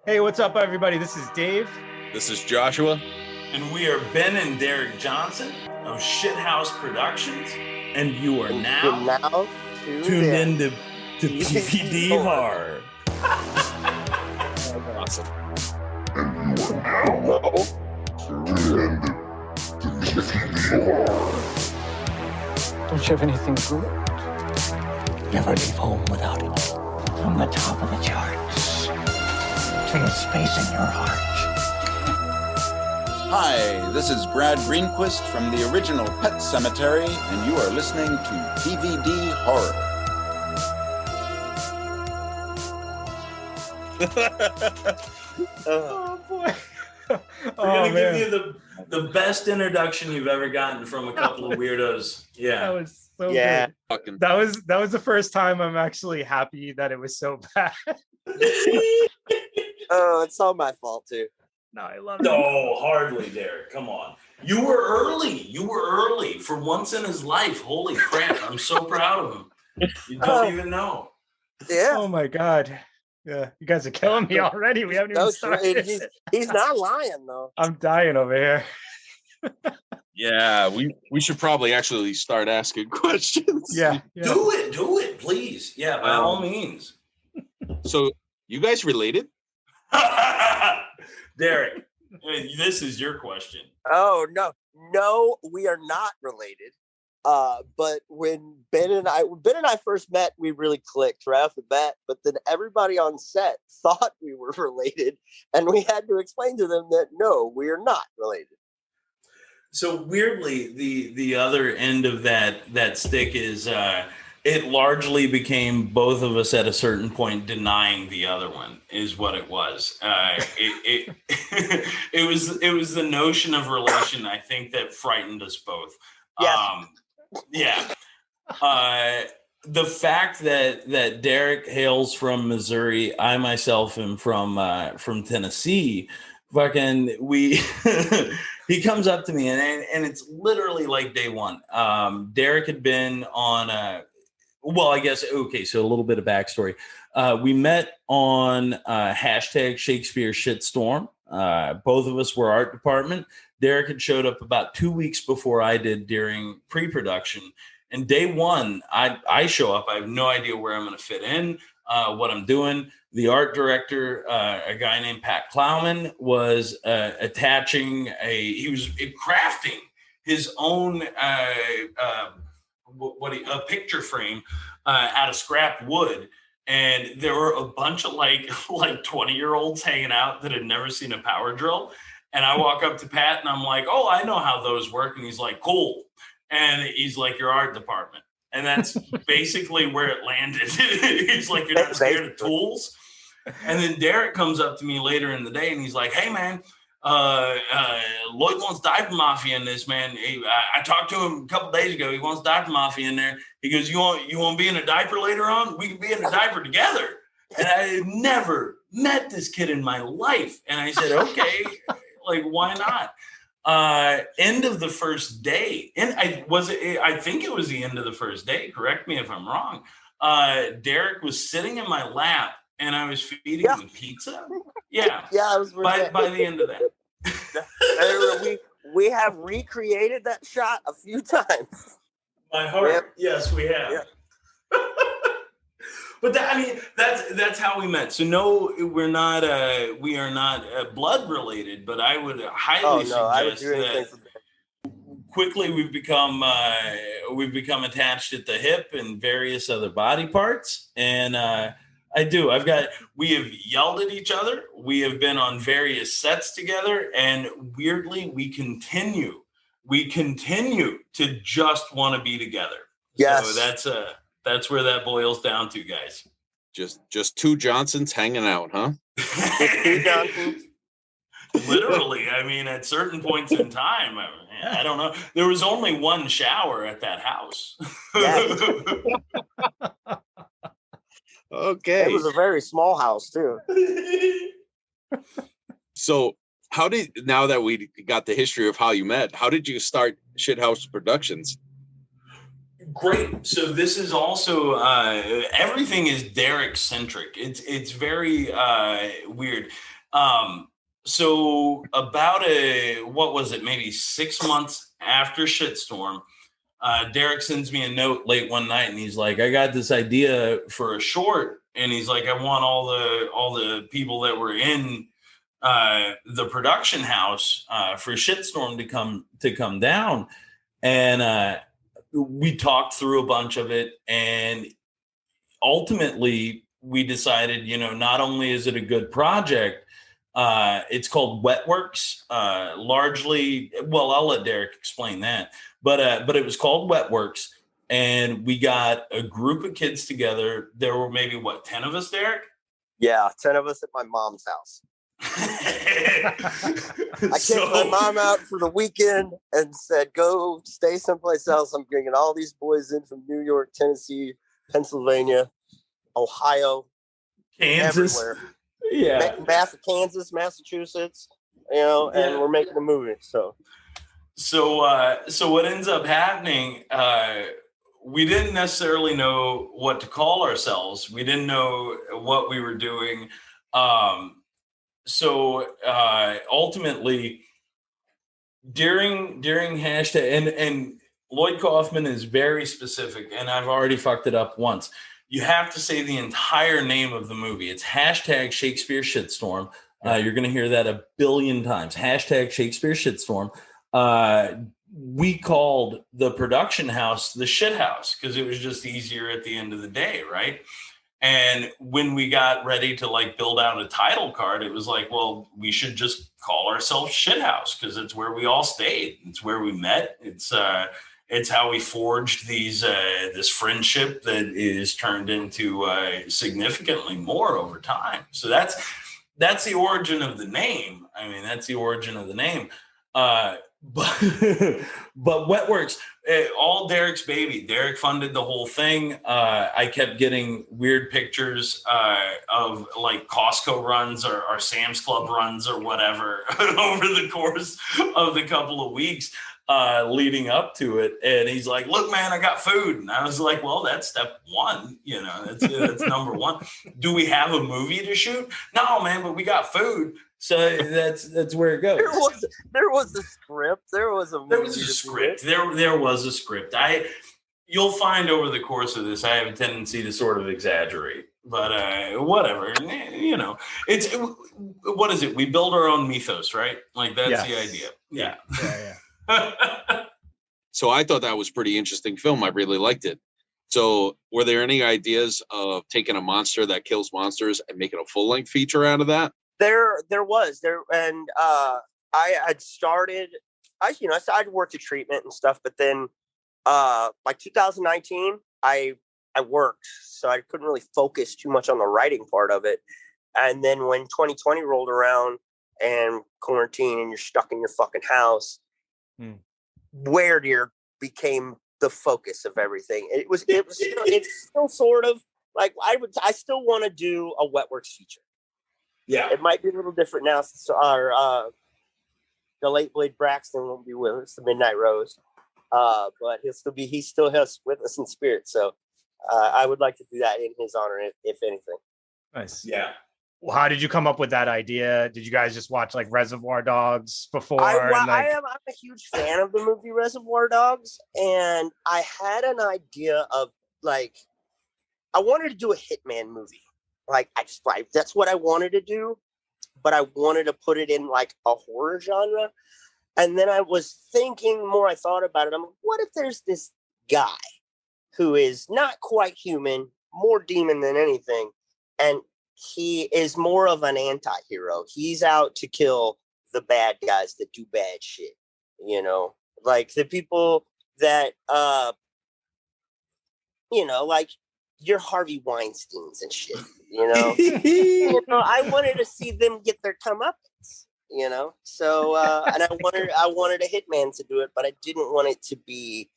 Hey, what's up, everybody? This is Dave. This is Joshua. And we are Ben and Derek Johnson of Shithouse Productions. And you are now tuned in to DVD Horror. Awesome. And you are now tuned in to DVD Horror. Don't you have anything good? Never leave home without it. From the top of the charts to the space in your heart. Hi, this is Brad Greenquist from the original Pet Cemetery, and you are listening to DVD Horror. Oh, boy. We're going to give you the best introduction you've ever gotten from a couple of weirdos. Yeah. That was so good. That was the first time I'm actually happy that it was so bad. Oh, it's all my fault, too. No, I love it. No, hardly, Derek. Come on. You were early for once in his life. Holy crap. I'm so proud of him. You don't even know. Yeah. Oh, my God. Yeah, you guys are killing me already. We haven't even started. He's not lying, though. I'm dying over here. Yeah, we should probably actually start asking questions. Yeah. Do it, please. Yeah, by all means. So, you guys related? Derek, this is your question. Oh, no, we are not related. But when Ben and I first met, we really clicked right off the bat. But then everybody on set thought we were related, and we had to explain to them that no, we are not related. So weirdly, the other end of that stick is it largely became both of us at a certain point denying the other one is what it was. It was the notion of relation, I think, that frightened us both. Yes. The fact that Derek hails from Missouri, I myself am from Tennessee. Fucking he comes up to me and it's literally like day one. Derek had been on I guess, okay, so a little bit of backstory. We met on hashtag Shakespeare Shitstorm. Both of us were art department. Derek had showed up about 2 weeks before I did during pre-production. And day one, I show up. I have no idea where I'm going to fit in, what I'm doing. The art director, a guy named Pat Plowman, was attaching he was crafting his own a picture frame out of scrap wood. And there were a bunch of like 20-year-olds hanging out that had never seen a power drill. And I walk up to Pat and I'm like, oh, I know how those work. And he's like, cool. And he's like, your art department. And that's basically where it landed. He's like, you're not scared of tools. And then Derek comes up to me later in the day and he's like, hey, man, Lloyd wants Diaper Mafia in this, man. I talked to him a couple days ago. He wants Diaper Mafia in there. He goes, you want to be in a diaper later on? We can be in a diaper together. And I had never met this kid in my life. And I said, okay, like, why not? End of the first day. And I think it was the end of the first day. Correct me if I'm wrong. Derek was sitting in my lap and I was feeding him pizza. Yeah. Yeah, I was by the end of that. we have recreated that shot a few times. My heart. Yes, we have. Yeah. But that's how we met. So no, we are not blood related, but I would highly suggest that quickly we've become attached at the hip and various other body parts. And we have yelled at each other. We have been on various sets together, and weirdly we continue to just want to be together. Yes. So that's where that boils down to, guys. Just two Johnsons hanging out, huh? Two Johnsons. Literally, I mean, at certain points in time, I don't know. There was only one shower at that house. Okay. It was a very small house, too. So now that we got the history of how you met, how did you start Shithouse Productions? Great. So this is also everything is Derek centric. It's very weird. So about maybe 6 months after Shitstorm, Derek sends me a note late one night, and he's like, I got this idea for a short, and he's like, I want all the people that were in the production house for Shitstorm to come down. And we talked through a bunch of it, and ultimately we decided, not only is it a good project, it's called Wetworks. Largely, well, I'll let Derek explain that, but it was called Wetworks, and we got a group of kids together. There were maybe 10 of us, Derek? Yeah, 10 of us at my mom's house. I kicked my mom out for the weekend and said, go stay someplace else. I'm bringing all these boys in from New York, Tennessee, Pennsylvania, Ohio, Kansas, everywhere. Yeah, Kansas, Massachusetts, and we're making a movie. So what ends up happening, we didn't necessarily know what to call ourselves. We didn't know what we were doing. So ultimately, during hashtag, and Llyodd Kaufman is very specific, and I've already fucked it up once. You have to say the entire name of the movie. It's hashtag Shakespeare Shitstorm. You're going to hear that a billion times. Hashtag Shakespeare Shitstorm. We called the production house the shit house because it was just easier at the end of the day, right? And when we got ready to build out a title card, it was like, well, we should just call ourselves Shit House because it's where we all stayed. It's where we met. It's how we forged this friendship that is turned into significantly more over time. So that's the origin of the name. I mean, that's the origin of the name. But Wetworks, all Derek's baby. Derek funded the whole thing. I kept getting weird pictures of Costco runs or Sam's Club runs or whatever over the course of the couple of weeks leading up to it. And he's like, look, man, I got food. And I was like, well, that's step one. That's number one. Do we have a movie to shoot? No, man, but we got food. So that's where it goes. There was a script. There was a script. There was a script. You'll find over the course of this, I have a tendency to sort of exaggerate, but whatever. It's what is it? We build our own mythos, right? That's the idea. Yeah. So I thought that was pretty interesting film. I really liked it. So were there any ideas of taking a monster that kills monsters and making a full length feature out of that? There was, and I had started. I started work to treatment and stuff, but then, 2019, I worked, so I couldn't really focus too much on the writing part of it. And then when 2020 rolled around and quarantine, and you're stuck in your fucking house, Weredeer became the focus of everything. It's still sort of I still want to do a Wetworks feature. Yeah, it might be a little different now since the late Blade Braxton won't be with us, the Midnight Rose, but he still has with us in spirit. So I would like to do that in his honor, if anything. Nice. Yeah. Well, how did you come up with that idea? Did you guys just watch Reservoir Dogs before? I'm a huge fan of the movie Reservoir Dogs, and I had an idea of I wanted to do a Hitman movie. That's what I wanted to do, but I wanted to put it in a horror genre. And then I was thinking more, I thought about it. I'm like, what if there's this guy who is not quite human, more demon than anything, and he is more of an anti-hero. He's out to kill the bad guys that do bad shit, the people that, your Harvey Weinsteins and shit, I wanted to see them get their comeuppance, so, and I wanted a hitman to do it, but I didn't want it to be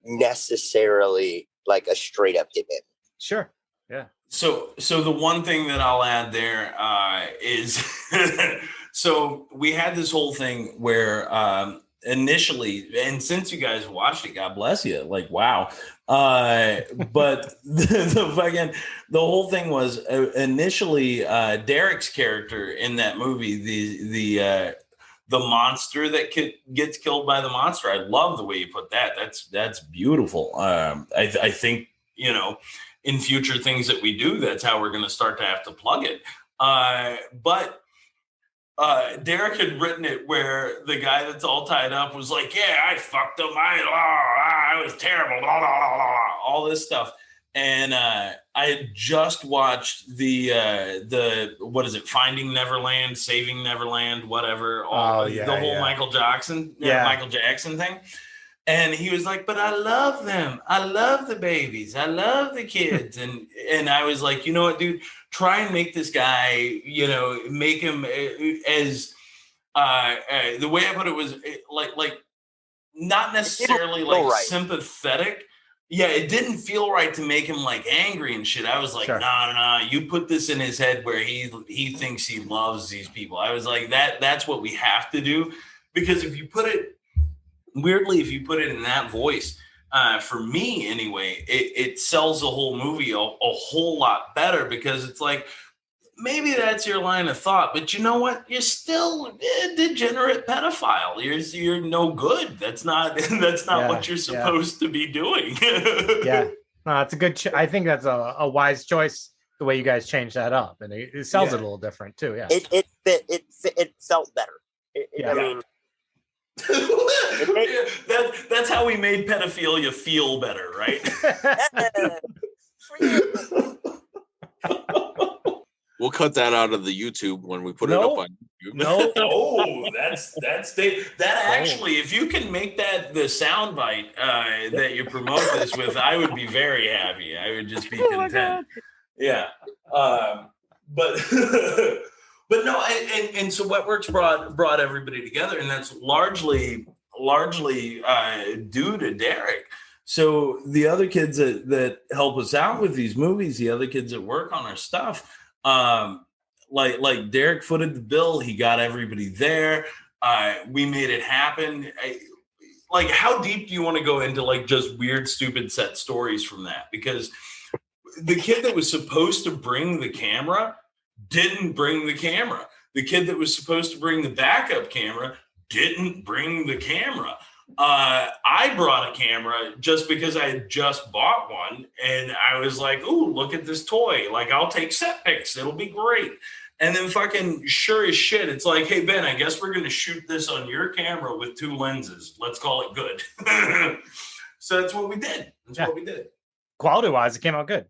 necessarily a straight up hitman. Sure. Yeah. So the one thing that I'll add there is, so we had this whole thing where initially, and since you guys watched it, God bless you, wow. But the whole thing was initially Derek's character in that movie, the monster that gets killed by the monster. I love the way you put that. That's beautiful. I think, in future things that we do, that's how we're going to start to have to plug it. But Derek had written it where the guy that's all tied up was like, yeah, I fucked him. I was terrible. Blah, blah, blah, blah, all this stuff. And I had just watched the what is it? Finding Neverland, Saving Neverland, whatever. The whole Michael Jackson thing. And he was like, but I love them. I love the babies. I love the kids. And I was like, you know what, dude? Try and make this guy, make him as the way I put it was like not necessarily like sympathetic. Yeah, it didn't feel right to make him like angry and shit. I was like, nah, you put this in his head where he thinks he loves these people. I was like, that's what we have to do. Because if you put it in that voice, for me anyway, it sells the whole movie a whole lot better, because it's like, maybe that's your line of thought, but you know what? You're still a degenerate pedophile. You're no good. That's not what you're supposed to be doing. Yeah, no, it's a good. I think that's a wise choice. The way you guys changed that up, and it sells it a little different too. Yeah, it felt better. I mean. That's how we made pedophilia feel better, right? We'll cut that out of the YouTube when we put it up on YouTube. No, actually, if you can make that the soundbite that you promote this with, I would be very happy. I would just be content. Yeah, but no, and so Wetworks brought everybody together, and that's largely due to Derek. So the other kids that help us out with these movies, the other kids that work on our stuff, like Derek footed the bill. He got everybody there. We made it happen. Like, how deep do you want to go into like just weird, stupid set stories from that? Because the kid that was supposed to bring the camera didn't bring the camera. The kid that was supposed to bring the backup camera didn't bring the camera. I brought a camera just because I had just bought one, and I was like, ooh, look at this toy. Like, I'll take set pics. It'll be great. And then fucking sure as shit, it's like, hey, Ben, I guess we're going to shoot this on your camera with 2 lenses. Let's call it good. So that's what we did. Quality-wise, it came out good.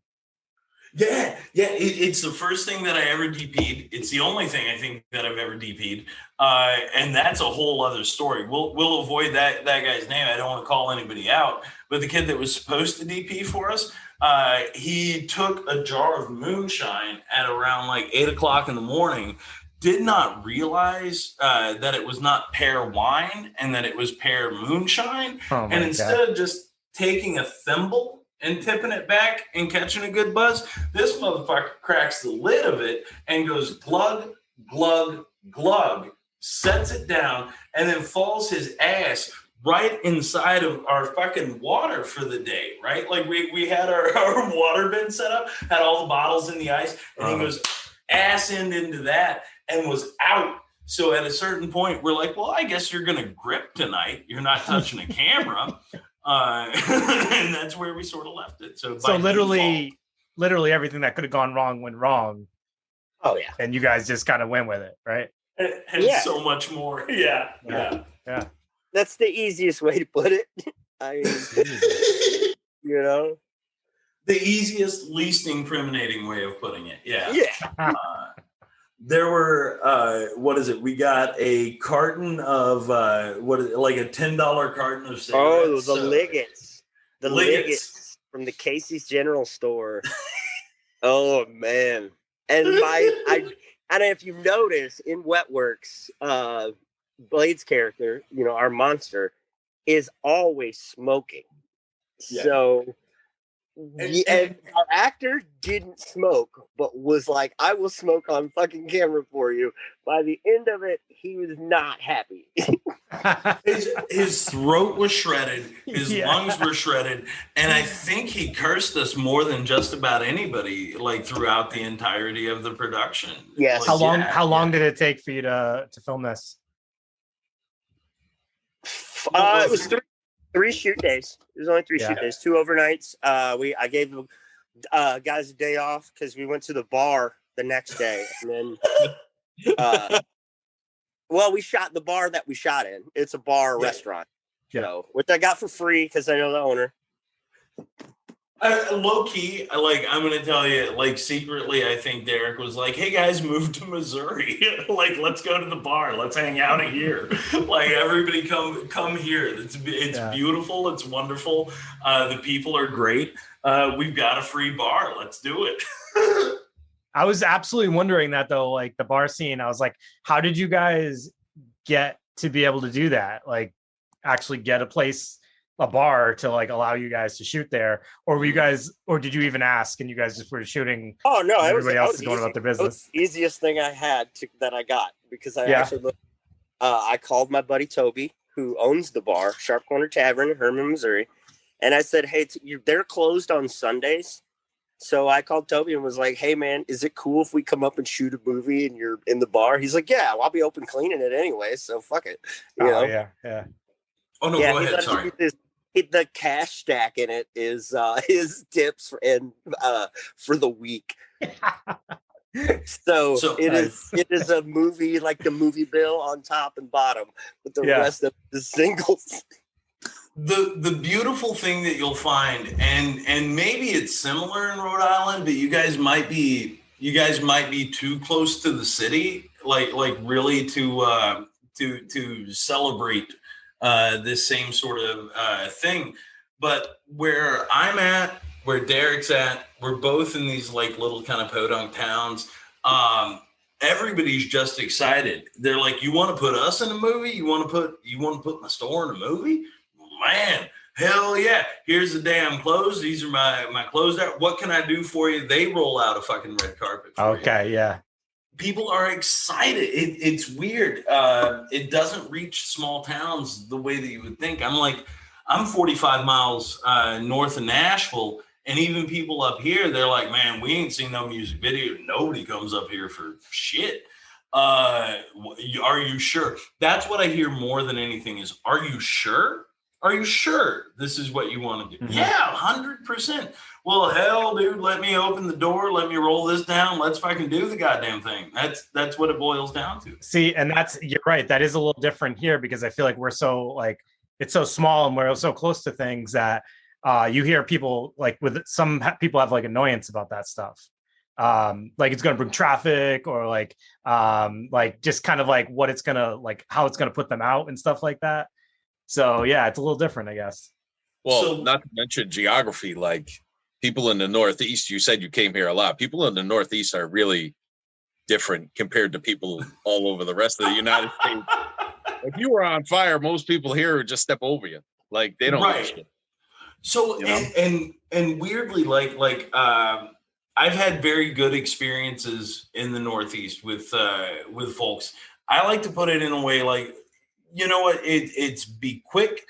Yeah. It's the first thing that I ever DP'd. It's the only thing I think that I've ever DP'd, and that's a whole other story. We'll avoid that guy's name. I don't want to call anybody out, but the kid that was supposed to DP for us, he took a jar of moonshine at around like 8:00 in the morning. Did not realize that it was not pear wine and that it was pear moonshine, and instead of just taking a thimble and tipping it back and catching a good buzz, this motherfucker cracks the lid of it and goes glug, glug, glug, sets it down, and then falls his ass right inside of our fucking water for the day, right? Like we had our water bin set up, had all the bottles in the ice, and he goes ass into that and was out. So at a certain point, we're like, well, I guess you're going to grip tonight. You're not touching a camera. And that's where we sort of left it. So literally everything that could have gone wrong went wrong. Oh yeah. And you guys just kind of went with it, right? And so much more. Yeah. That's the easiest way to put it. I mean, the easiest, least incriminating way of putting it. Yeah. There were we got a carton of like a $10 carton of cigarettes. Oh, the Liggets. The Liggets from the Casey's General Store. Oh man. And and if you notice in Wetworks, Blade's character, our monster, is always smoking. Yeah. So And our actor didn't smoke, but was like, I will smoke on fucking camera for you. By the end of it, he was not happy. His throat was shredded, his Yeah. lungs were shredded, and I think he cursed us more than just about anybody, like throughout the entirety of the production. Yes. Like, How long did it take for you to film this? It was three shoot days. It was only three shoot days, 2 overnights. I gave the guys a day off because we went to the bar the next day, and then well, we shot the bar that we shot in. It's a bar restaurant, which I got for free because I know the owner. Low key, like, I'm gonna tell you, like, secretly, I think Derek was like, "Hey guys, move to Missouri. Like, let's go to the bar. Let's hang out here. Like, everybody come here. It's beautiful. It's wonderful. The people are great. We've got a free bar. Let's do it." I was absolutely wondering that though, like the bar scene. I was like, how did you guys get to be able to do that? Like, actually get a bar to like allow you guys to shoot there, or did you even ask and you guys just were shooting? Oh no, everybody else is going about their business. It was the easiest thing I had that I got, because I actually looked. I called my buddy Toby, who owns the bar, Sharp Corner Tavern in Herman, Missouri, and I said, "Hey, they're closed on Sundays." So I called Toby and was like, "Hey man, is it cool if we come up and shoot a movie and you're in the bar?" He's like, "Yeah, well, I'll be open cleaning it anyway, so fuck it." You know? Yeah. Oh no, go ahead. Sorry. The cash stack in it is his tips for the week. So it is a movie, like the movie bill on top and bottom, with the rest of the singles. The beautiful thing that you'll find, and maybe it's similar in Rhode Island, but you guys might be too close to the city, like really to celebrate this same sort of thing. But where I'm at, where Derek's at, we're both in these like little kind of podunk towns. Everybody's just excited. They're like, "You want to put us in a movie? You want to put my store in a movie? Man, hell yeah. Here's the damn clothes. These are my clothes. What can I do for you?" They roll out a fucking red carpet for you. Yeah. People are excited. It's weird. It doesn't reach small towns the way that you would think. I'm 45 miles north of Nashville, and even people up here, they're like, "Man, we ain't seen no music video. Nobody comes up here for shit. Are you sure?" That's what I hear more than anything is, "Are you sure? Are you sure this is what you want to do?" Mm-hmm. Yeah, 100%. Well, hell, dude, let me open the door. Let me roll this down. Let's fucking do the goddamn thing. That's what it boils down to. See, and you're right. That is a little different here, because I feel like we're so like, it's so small and we're so close to things that you hear people like, with some people have like annoyance about that stuff. Like it's going to bring traffic, or like just kind of like what it's going to, like how it's going to put them out and stuff like that. So yeah, it's a little different, I guess. Well, not to mention geography, like people in the Northeast, you said you came here a lot. People in the Northeast are really different compared to people all over the rest of the United States. If you were on fire, most people here would just step over you. Like they don't. Right. So, you know? and weirdly, like I've had very good experiences in the Northeast with folks. I like to put it in a way like, you know what? It's be quick,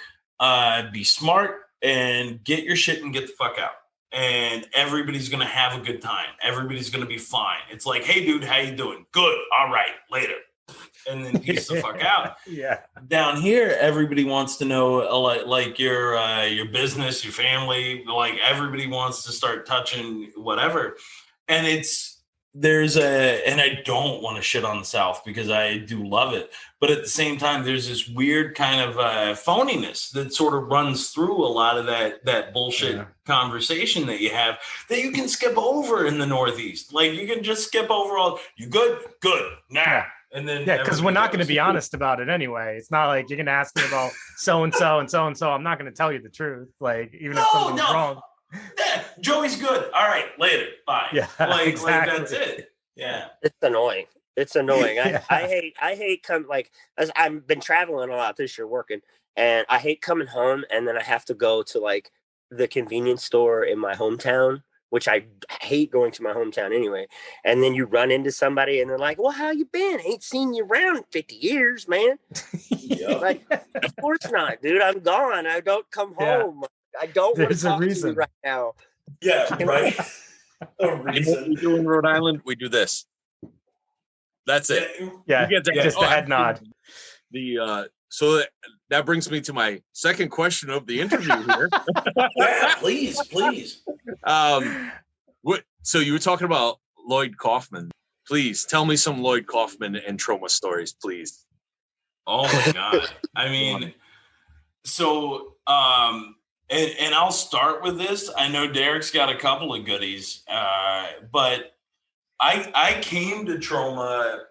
be smart, and get your shit and get the fuck out. And everybody's gonna have a good time. Everybody's gonna be fine. It's like, "Hey, dude, how you doing? Good. All right, later." And then peace the fuck out. Yeah. Down here, everybody wants to know like your business, your family. Like everybody wants to start touching whatever. And and I don't want to shit on the South because I do love it. But at the same time, there's this weird kind of phoniness that sort of runs through a lot of that bullshit conversation that you have that you can skip over in the Northeast. Like you can just skip over all, "You good? Good. Nah." Yeah. And then because we're not going to be honest about it anyway. It's not like you're going to ask me about so-and-so and so-and-so. I'm not going to tell you the truth. Like even if something's wrong. Yeah, Joey's good. All right, later. Bye. Yeah, like that's it. Yeah. It's annoying. I hate coming, like, as I've been traveling a lot this year working, and I hate coming home and then I have to go to like the convenience store in my hometown, which I hate going to my hometown anyway. And then you run into somebody and they're like, well, how you been? Ain't seen you around in 50 years, man. Like, of course not, dude. I'm gone. I don't come home. I don't want to talk to you right now. Yeah, right. You know what we do in Rhode Island? We do this. That's it. Yeah, You get just the head nod. So that brings me to my second question of the interview here. Yeah, please. So you were talking about Llyodd Kaufman. Please tell me some Llyodd Kaufman and Troma stories, please. Oh my God. I mean, so and I'll start with this. I know Derek's got a couple of goodies, but I came to Troma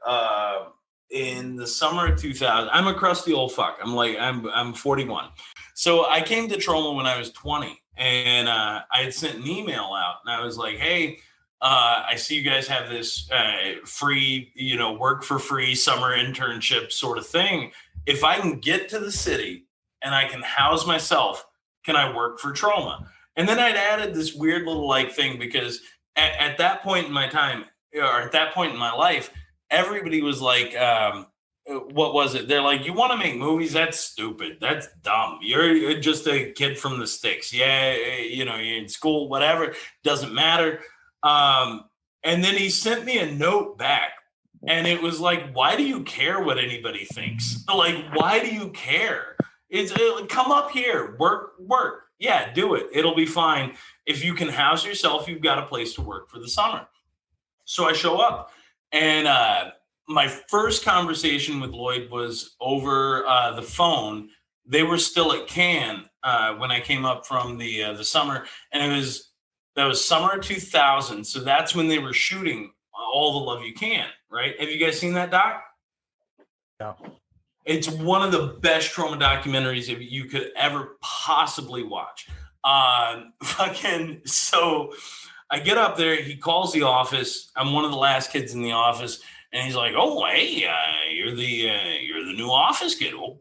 in the summer of 2000. I'm a crusty old fuck. I'm 41. So I came to Troma when I was 20, and I had sent an email out, and I was like, hey, I see you guys have this free, work for free summer internship sort of thing. If I can get to the city and I can house myself, can I work for Troma? And then I'd added this weird little thing, because at that point in my time, or at that point in my life, everybody was like, what was it? They're like, you want to make movies? That's stupid. That's dumb. You're just a kid from the sticks. Yeah, you're in school, whatever. Doesn't matter. And then he sent me a note back, and it was like, why do you care what anybody thinks? Like, why do you care? Come up here, work. Yeah, do it. It'll be fine. If you can house yourself, you've got a place to work for the summer. So I show up, and my first conversation with Lloyd was over the phone. They were still at Cannes when I came up from the summer, and that was summer 2000. So that's when they were shooting All the Love You Can, right? Have you guys seen that doc? No. It's one of the best Troma documentaries you could ever possibly watch. So I get up there, he calls the office. I'm one of the last kids in the office, and he's like, "Oh, hey, you're the new office kid. Oh,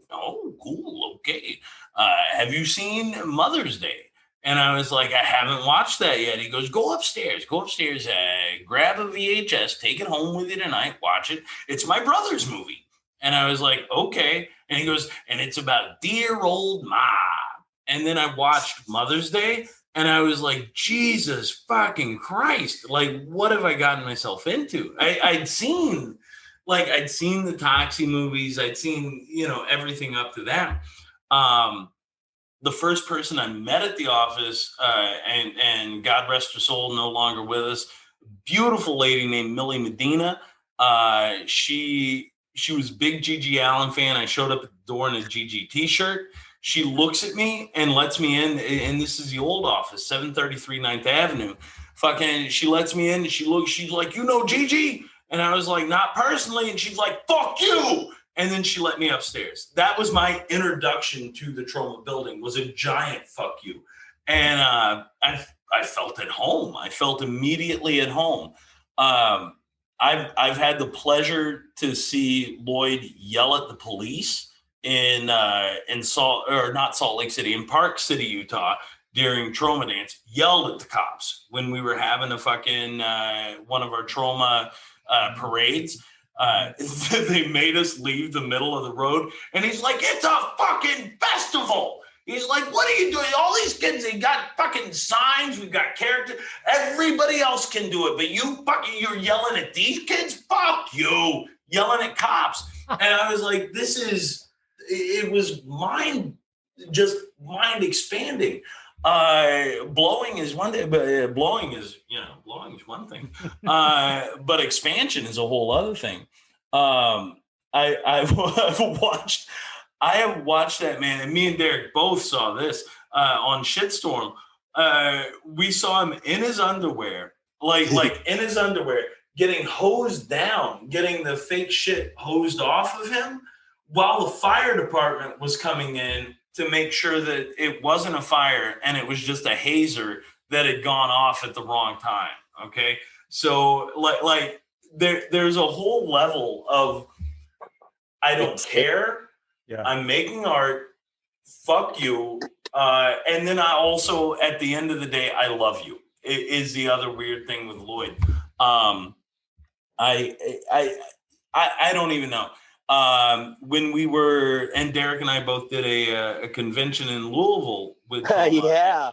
cool, okay. Have you seen Mother's Day?" And I was like, "I haven't watched that yet." He goes, Go upstairs, grab a VHS, take it home with you tonight, watch it. It's my brother's movie." And I was like, okay. And he goes, and it's about dear old Ma. And then I watched Mother's Day, and I was like, Jesus fucking Christ. Like, what have I gotten myself into? I'd seen the Toxie movies. I'd seen, everything up to that. The first person I met at the office, and God rest her soul, no longer with us, beautiful lady named Millie Medina. She was a big Gigi Allen fan. I showed up at the door in a Gigi t-shirt. She looks at me and lets me in. And this is the old office, 733 9th Avenue. Fucking, she lets me in, and she's like, Gigi? And I was like, not personally. And she's like, fuck you. And then she let me upstairs. That was my introduction to the Troma building, was a giant fuck you. And I felt at home. I felt immediately at home. I've had the pleasure to see Lloyd yell at the police in Salt Lake City, in Park City, Utah, during Troma Dance. Yelled at the cops when we were having a fucking one of our Troma parades. They made us leave the middle of the road, and he's like, "It's a fucking festival." He's like, "What are you doing? All these kids, they got fucking signs. We've got characters. Everybody else can do it, but you're yelling at these kids? Fuck you!" Yelling at cops. And I was like, it was mind expanding. Blowing is one thing, but blowing is one thing. But expansion is a whole other thing. I've watched that, man, and me and Derek both saw this on Shitstorm. We saw him in his underwear, like in his underwear, getting hosed down, getting the fake shit hosed off of him, while the fire department was coming in to make sure that it wasn't a fire and it was just a hazer that had gone off at the wrong time. Okay, so there's a whole level of I don't care. Yeah. I'm making art. fuck you. And then I also, at the end of the day, I love you. It is the other weird thing with Lloyd. I don't even know. When we were, and Derek and I both did a convention in Louisville with Yeah.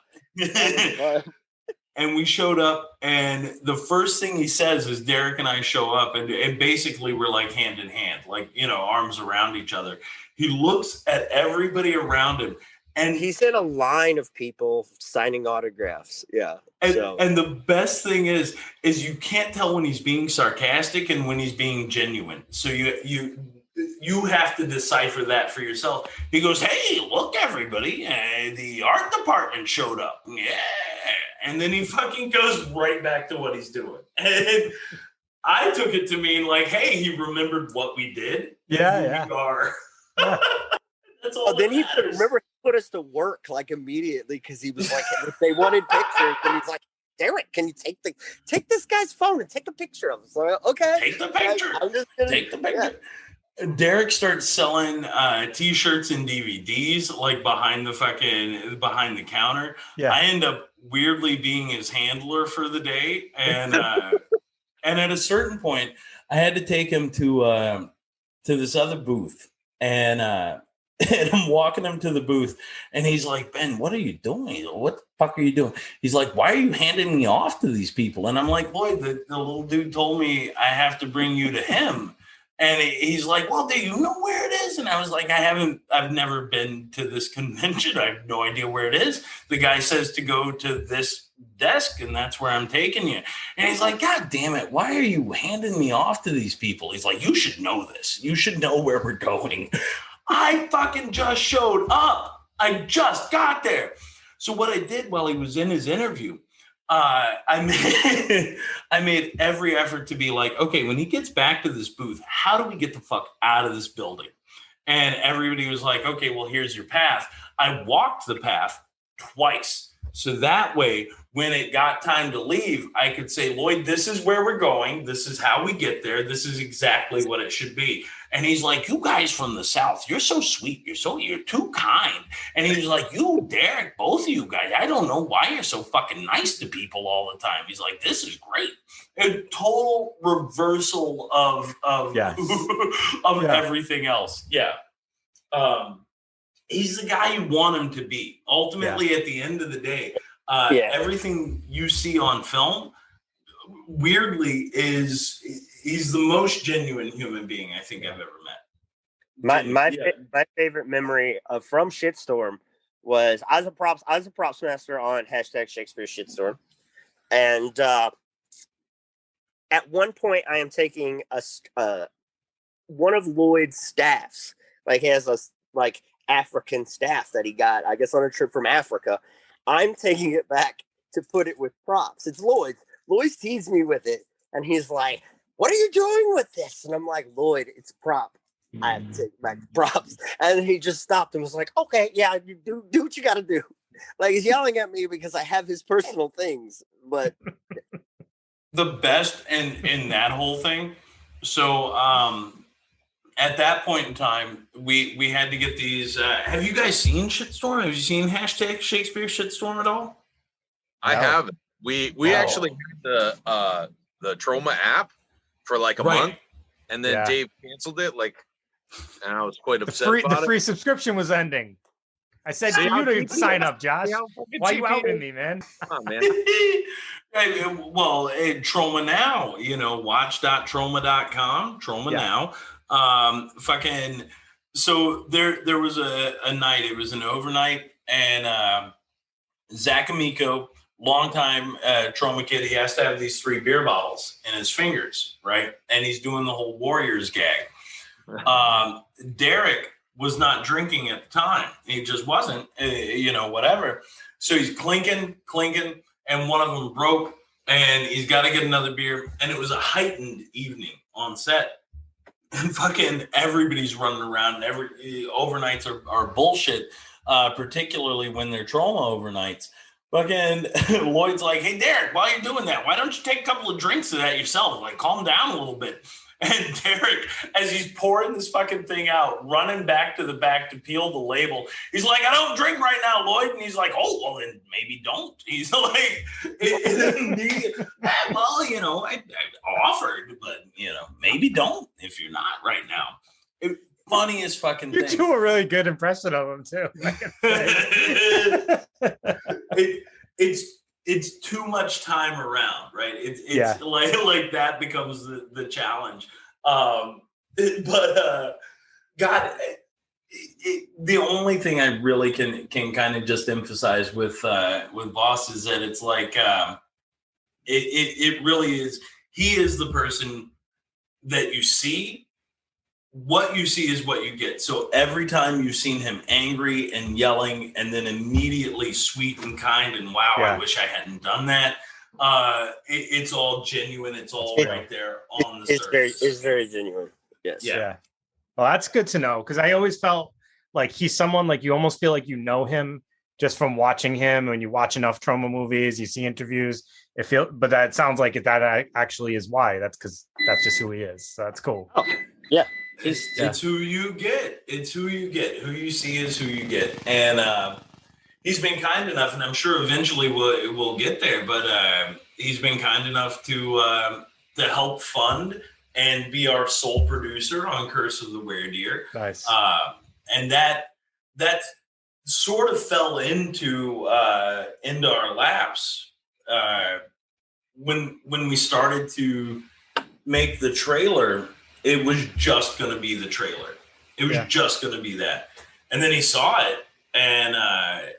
and we showed up, and the first thing he says is Derek and I show up, and basically we're like hand in hand, like, you know, arms around each other. He looks at everybody around him, and he's in a line of people signing autographs. Yeah. And the best thing is you can't tell when he's being sarcastic and when he's being genuine. So you have to decipher that for yourself. He goes, "Hey, look, everybody, the art department showed up." Yeah. And then he fucking goes right back to what he's doing. And I took it to mean like, hey, he remembered what we did. Yeah. We are. Yeah. That's all. Then he put us to work like immediately, because he was like, if they wanted pictures, and he's like, Derek, can you take this guy's phone and take a picture of him? So okay. Take the picture. I'm just gonna, Take the picture. Yeah. Derek starts selling t-shirts and DVDs like behind the counter. Yeah. I end up weirdly being his handler for the day, and and at a certain point, I had to take him to this other booth, and I'm walking him to the booth, and he's like, "Ben, what are you doing? What the fuck are you doing?" He's like, "Why are you handing me off to these people?" And I'm like, "Lloyd, the little dude told me I have to bring you to him." And he's like, "Well, do you know where it is?" And I was like, I've never been to this convention. I have no idea where it is. The guy says to go to this desk, and that's where I'm taking you. And he's like, "God damn it, why are you handing me off to these people?" He's like, "You should know this. You should know where we're going." I fucking just showed up. I just got there. So what I did while he was in his interview, I made every effort to be like, okay, when he gets back to this booth, how do we get the fuck out of this building? And everybody was like, okay, well, here's your path. I walked the path twice. So that way, when it got time to leave, I could say, Lloyd, this is where we're going. This is how we get there. This is exactly what it should be. And he's like, "You guys from the South, you're so sweet. You're too kind." And he was like, "You, Derek, both of you guys, I don't know why you're so fucking nice to people all the time." He's like, "This is great." A total reversal of Yes. of everything else. Yeah. He's the guy you want him to be. Ultimately, at the end of the day, everything you see on film, weirdly, he's the most genuine human being I think I've ever met. My favorite memory from Shitstorm was I was a props master on #Shakespeare Shitstorm, and at one point I am taking one of Lloyd's staffs. Like, he has a African staff that he got, I guess, on a trip from Africa. I'm taking it back to put it with props. It's Lloyd's. Lloyd's teased me with it, and he's like, "What are you doing with this?" And I'm like, "Lloyd, it's a prop. I have to take it back to props." And he just stopped and was like, "Okay, yeah, you do what you got to do." Like, he's yelling at me because I have his personal things, but the best in that whole thing. So at that point in time, we had to get these. Have you guys seen Shitstorm? Have you seen #Shakespeare Shitstorm at all? I haven't. We actually had the Troma app for like a month, and then Dave canceled it. And I was quite upset about it. The free subscription was ending. I said to you to sign up, Josh. Why are you outing me, man? Come on, man. Well, Troma Now, watch.troma.com, Troma Now. So there was a night, it was an overnight, and Zach Amico, longtime Troma kid, he has to have these 3 beer bottles in his fingers, right? And he's doing the whole Warriors gag. Derek was not drinking at the time. He just wasn't, whatever. So he's clinking, and one of them broke, and he's got to get another beer. And it was a heightened evening on set. And fucking everybody's running around. Overnights are bullshit, particularly when they're Troma overnights. Fucking Lloyd's like, "Hey, Derek, while you're doing that, why don't you take a couple of drinks of that yourself? Like, calm down a little bit." And Derek, as he's pouring this fucking thing out, running back to the back to peel the label, he's like, I don't drink right now, Lloyd. And he's like, oh, well, then maybe don't. He's like, well, you know, I offered, but, you know, maybe don't if you're not right now. Funniest fucking thing. You do a really good impression of him, too. It's too much time around, right? It's like that becomes the challenge. God, the only thing I really can kind of just emphasize with Boss is that it's like it really is. He is the person that you see. What you see is what you get. So every time you've seen him angry and yelling and then immediately sweet and kind and wow, I wish I hadn't done that. It's all genuine. It's all right there on the surface. It's very genuine. Yes. Yeah. Well, that's good to know, because I always felt like he's someone like you almost feel like you know him just from watching him. When you watch enough Troma movies, you see interviews, but that sounds like that actually is why. That's because that's just who he is. So that's cool. Oh, yeah. It's who you get. It's who you get. Who you see is who you get. And he's been kind enough, and I'm sure eventually we'll get there. But he's been kind enough to help fund and be our sole producer on Curse of the Weredeer. Nice. And that sort of fell into our laps when we started to make the trailer. It was just going to be the trailer. It was just going to be that. And then he saw it. And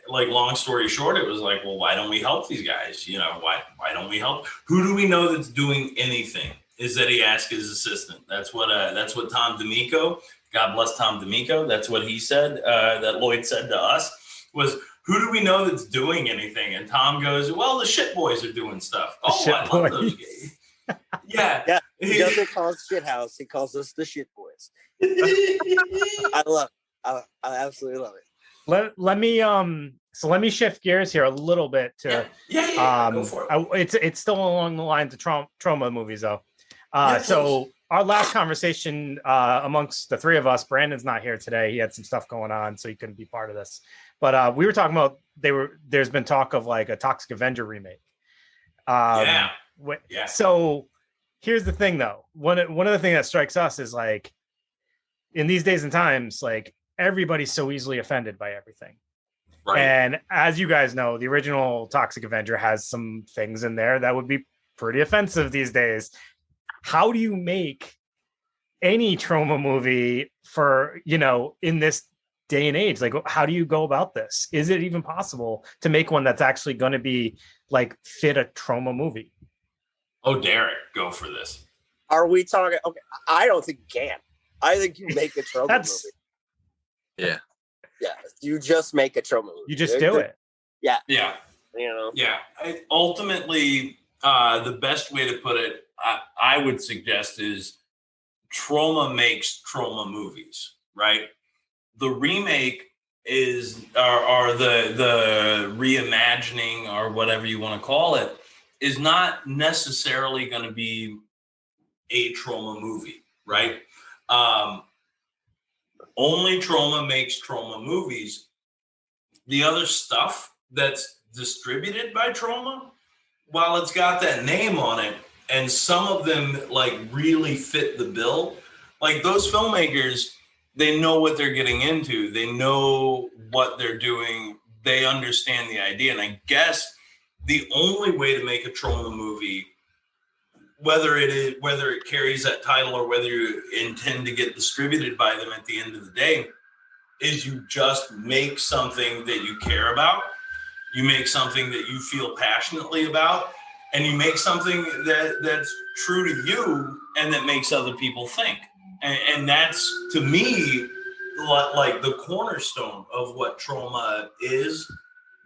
like, long story short, it was like, well, why don't we help these guys? You know, why don't we help? Who do we know that's doing anything? Is that he asked his assistant. That's what Tom D'Amico, God bless Tom D'Amico. That's what he said, that Lloyd said to us, was, who do we know that's doing anything? And Tom goes, well, the shit boys are doing stuff. I love those guys. Yeah. He doesn't call us shit house. He calls us the shit boys. I love it. I absolutely love it. Let me shift gears here a little bit to go for it. It's still along the lines of Troma movies though. So our last conversation amongst the three of us, Brandon's not here today. He had some stuff going on, so he couldn't be part of this. But we were talking about there's been talk of like a Toxic Avenger remake. So here's the thing though. One of the things that strikes us is like, in these days and times, like, everybody's so easily offended by everything. Right. And as you guys know, the original Toxic Avenger has some things in there that would be pretty offensive these days. How do you make any Troma movie for, in this day and age? Like, how do you go about this? Is it even possible to make one that's actually going to be like fit a Troma movie? Oh, Derek, go for this. Are we talking? Okay, I don't think you can. I think you make a Troma movie. Yeah. Yeah. You just make a Troma movie. You just do it. Yeah. Yeah. Yeah. Ultimately, the best way to put it, I would suggest, is Troma makes Troma movies, right? The remake or the reimagining, or whatever you want to call it, is not necessarily going to be a Troma movie, right? Only Troma makes Troma movies. The other stuff that's distributed by Troma, while it's got that name on it, and some of them like really fit the bill, like, those filmmakers, they know what they're getting into. They know what they're doing. They understand the idea. And I guess the only way to make a Troma movie, whether it carries that title or whether you intend to get distributed by them at the end of the day, is you just make something that you care about. You make something that you feel passionately about, and you make something that's true to you and that makes other people think. And that's, to me, like the cornerstone of what Troma is,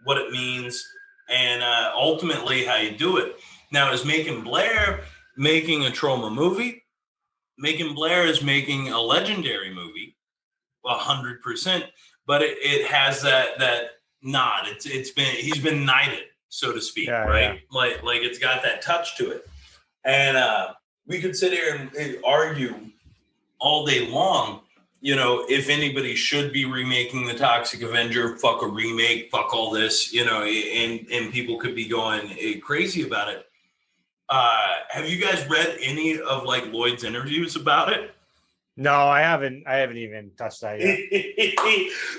what it means, and ultimately how you do it. Now, is Macon Blair making a Troma movie? Macon Blair is making a legendary movie, 100%, but it has that nod. He's been knighted, so to speak, right? Yeah. Like it's got that touch to it. And we could sit here and argue all day long, you know, if anybody should be remaking the Toxic Avenger, fuck a remake, fuck all this, you know, and people could be going crazy about it. Have you guys read any of like Lloyd's interviews about it? No, I haven't even touched that yet.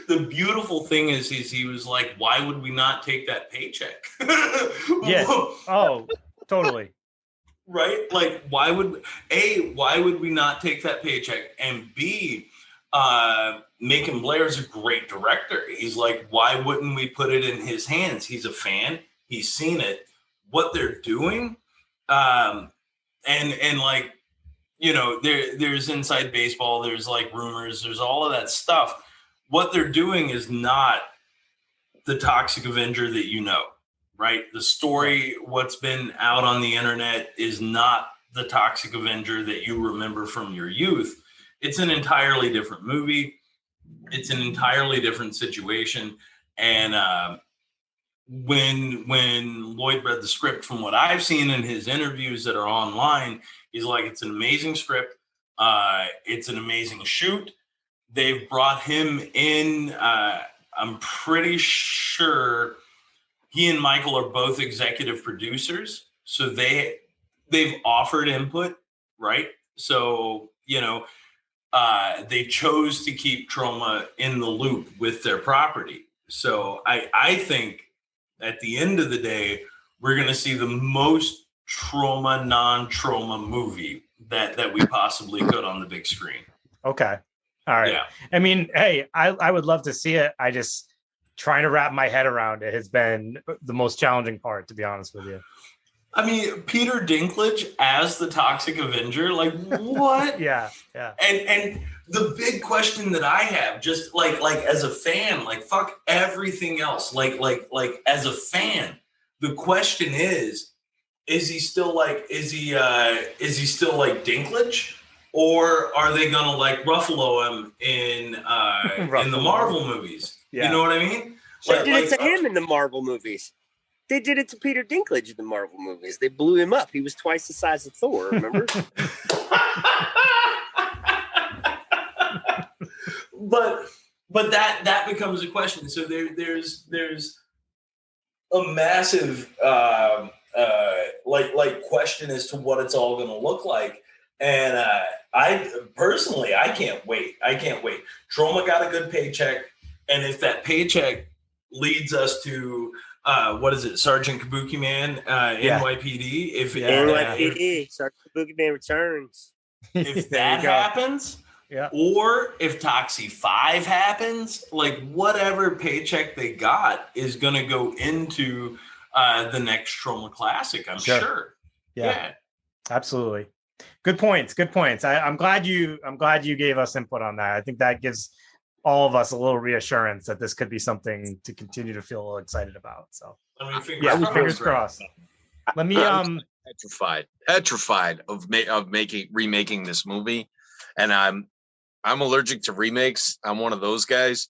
The beautiful thing is he was like, why would we not take that paycheck? Yeah. Oh, totally. Right? Like, why would we not take that paycheck? And B, Macon Blair's a great director. He's like, why wouldn't we put it in his hands? He's a fan. He's seen it. What they're doing, and like, you know, there's inside baseball. There's like rumors. There's all of that stuff. What they're doing is not the Toxic Avenger that you know, right? The story, what's been out on the internet, is not the Toxic Avenger that you remember from your youth. It's an entirely different movie. It's an entirely different situation. And when Lloyd read the script, from what I've seen in his interviews that are online, he's like, it's an amazing script. It's an amazing shoot. They've brought him in. I'm pretty sure he and Michael are both executive producers. So they've offered input, right? So, you know, they chose to keep Troma in the loop with their property. So I think at the end of the day, we're going to see the most Troma, non-Troma movie that we possibly could on the big screen. Okay. All right. Yeah. I mean, hey, I would love to see it. I just trying to wrap my head around it has been the most challenging part, to be honest with you. I mean, Peter Dinklage as the Toxic Avenger, like what? Yeah. And the big question that I have, just like as a fan, like fuck everything else. Like as a fan, the question is he still like Dinklage? Or are they gonna like Ruffalo him in the Marvel movies? Yeah. You know what I mean? They did it to him in the Marvel movies. They did it to Peter Dinklage in the Marvel movies. They blew him up. He was twice the size of Thor, remember? but that becomes a question. So there's a massive like question as to what it's all going to look like. And I personally can't wait. Troma got a good paycheck, and if that paycheck leads us to what is it, Sergeant Kabuki Man, NYPD? NYPD, Sergeant Kabuki Man returns. If that happens, or if Toxie 5 happens, like whatever paycheck they got is going to go into the next Troma classic. I'm sure. Yeah, absolutely. Good points. I'm glad you gave us input on that. I think that gives all of us a little reassurance that this could be something to continue to feel excited about. So fingers crossed. Let me petrified of remaking this movie, and I'm allergic to remakes. I'm one of those guys.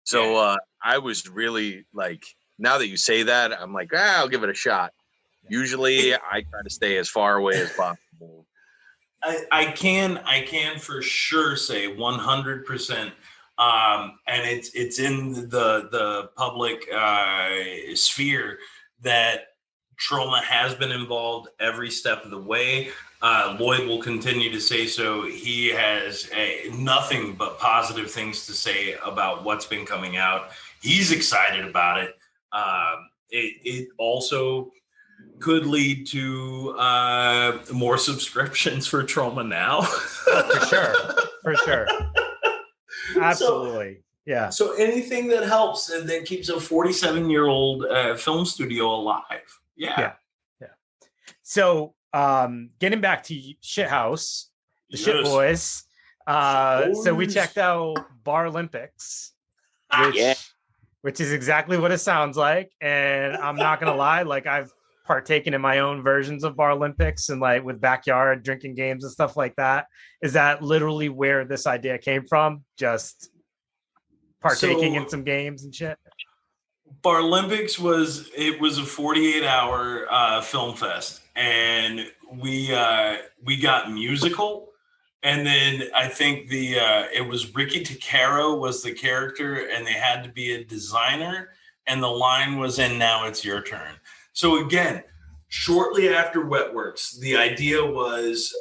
So I was really like, now that you say that, I'm like, I'll give it a shot. Usually I try to stay as far away as possible. I can for sure say 100%. And it's in the public sphere that Troma has been involved every step of the way. Lloyd will continue to say so. He has nothing but positive things to say about what's been coming out. He's excited about it. It also could lead to more subscriptions for Troma now. For sure. Absolutely. So anything that helps and that keeps a 47-year-old film studio alive. Yeah. So getting back to Shithouse, the Shit Boys. So we checked out Bar Olympics, which is exactly what it sounds like. And I'm not gonna lie, like I've partaken in my own versions of Bar Olympics and like with backyard drinking games and stuff like that. Is that literally where this idea came from? Just partaking in some games and shit? Bar Olympics was a 48-hour film fest. and we got musical. And then I think it was Ricky Takaro was the character, and they had to be a designer, and the line was, "And now it's your turn." So again, shortly after Wetworks, the idea was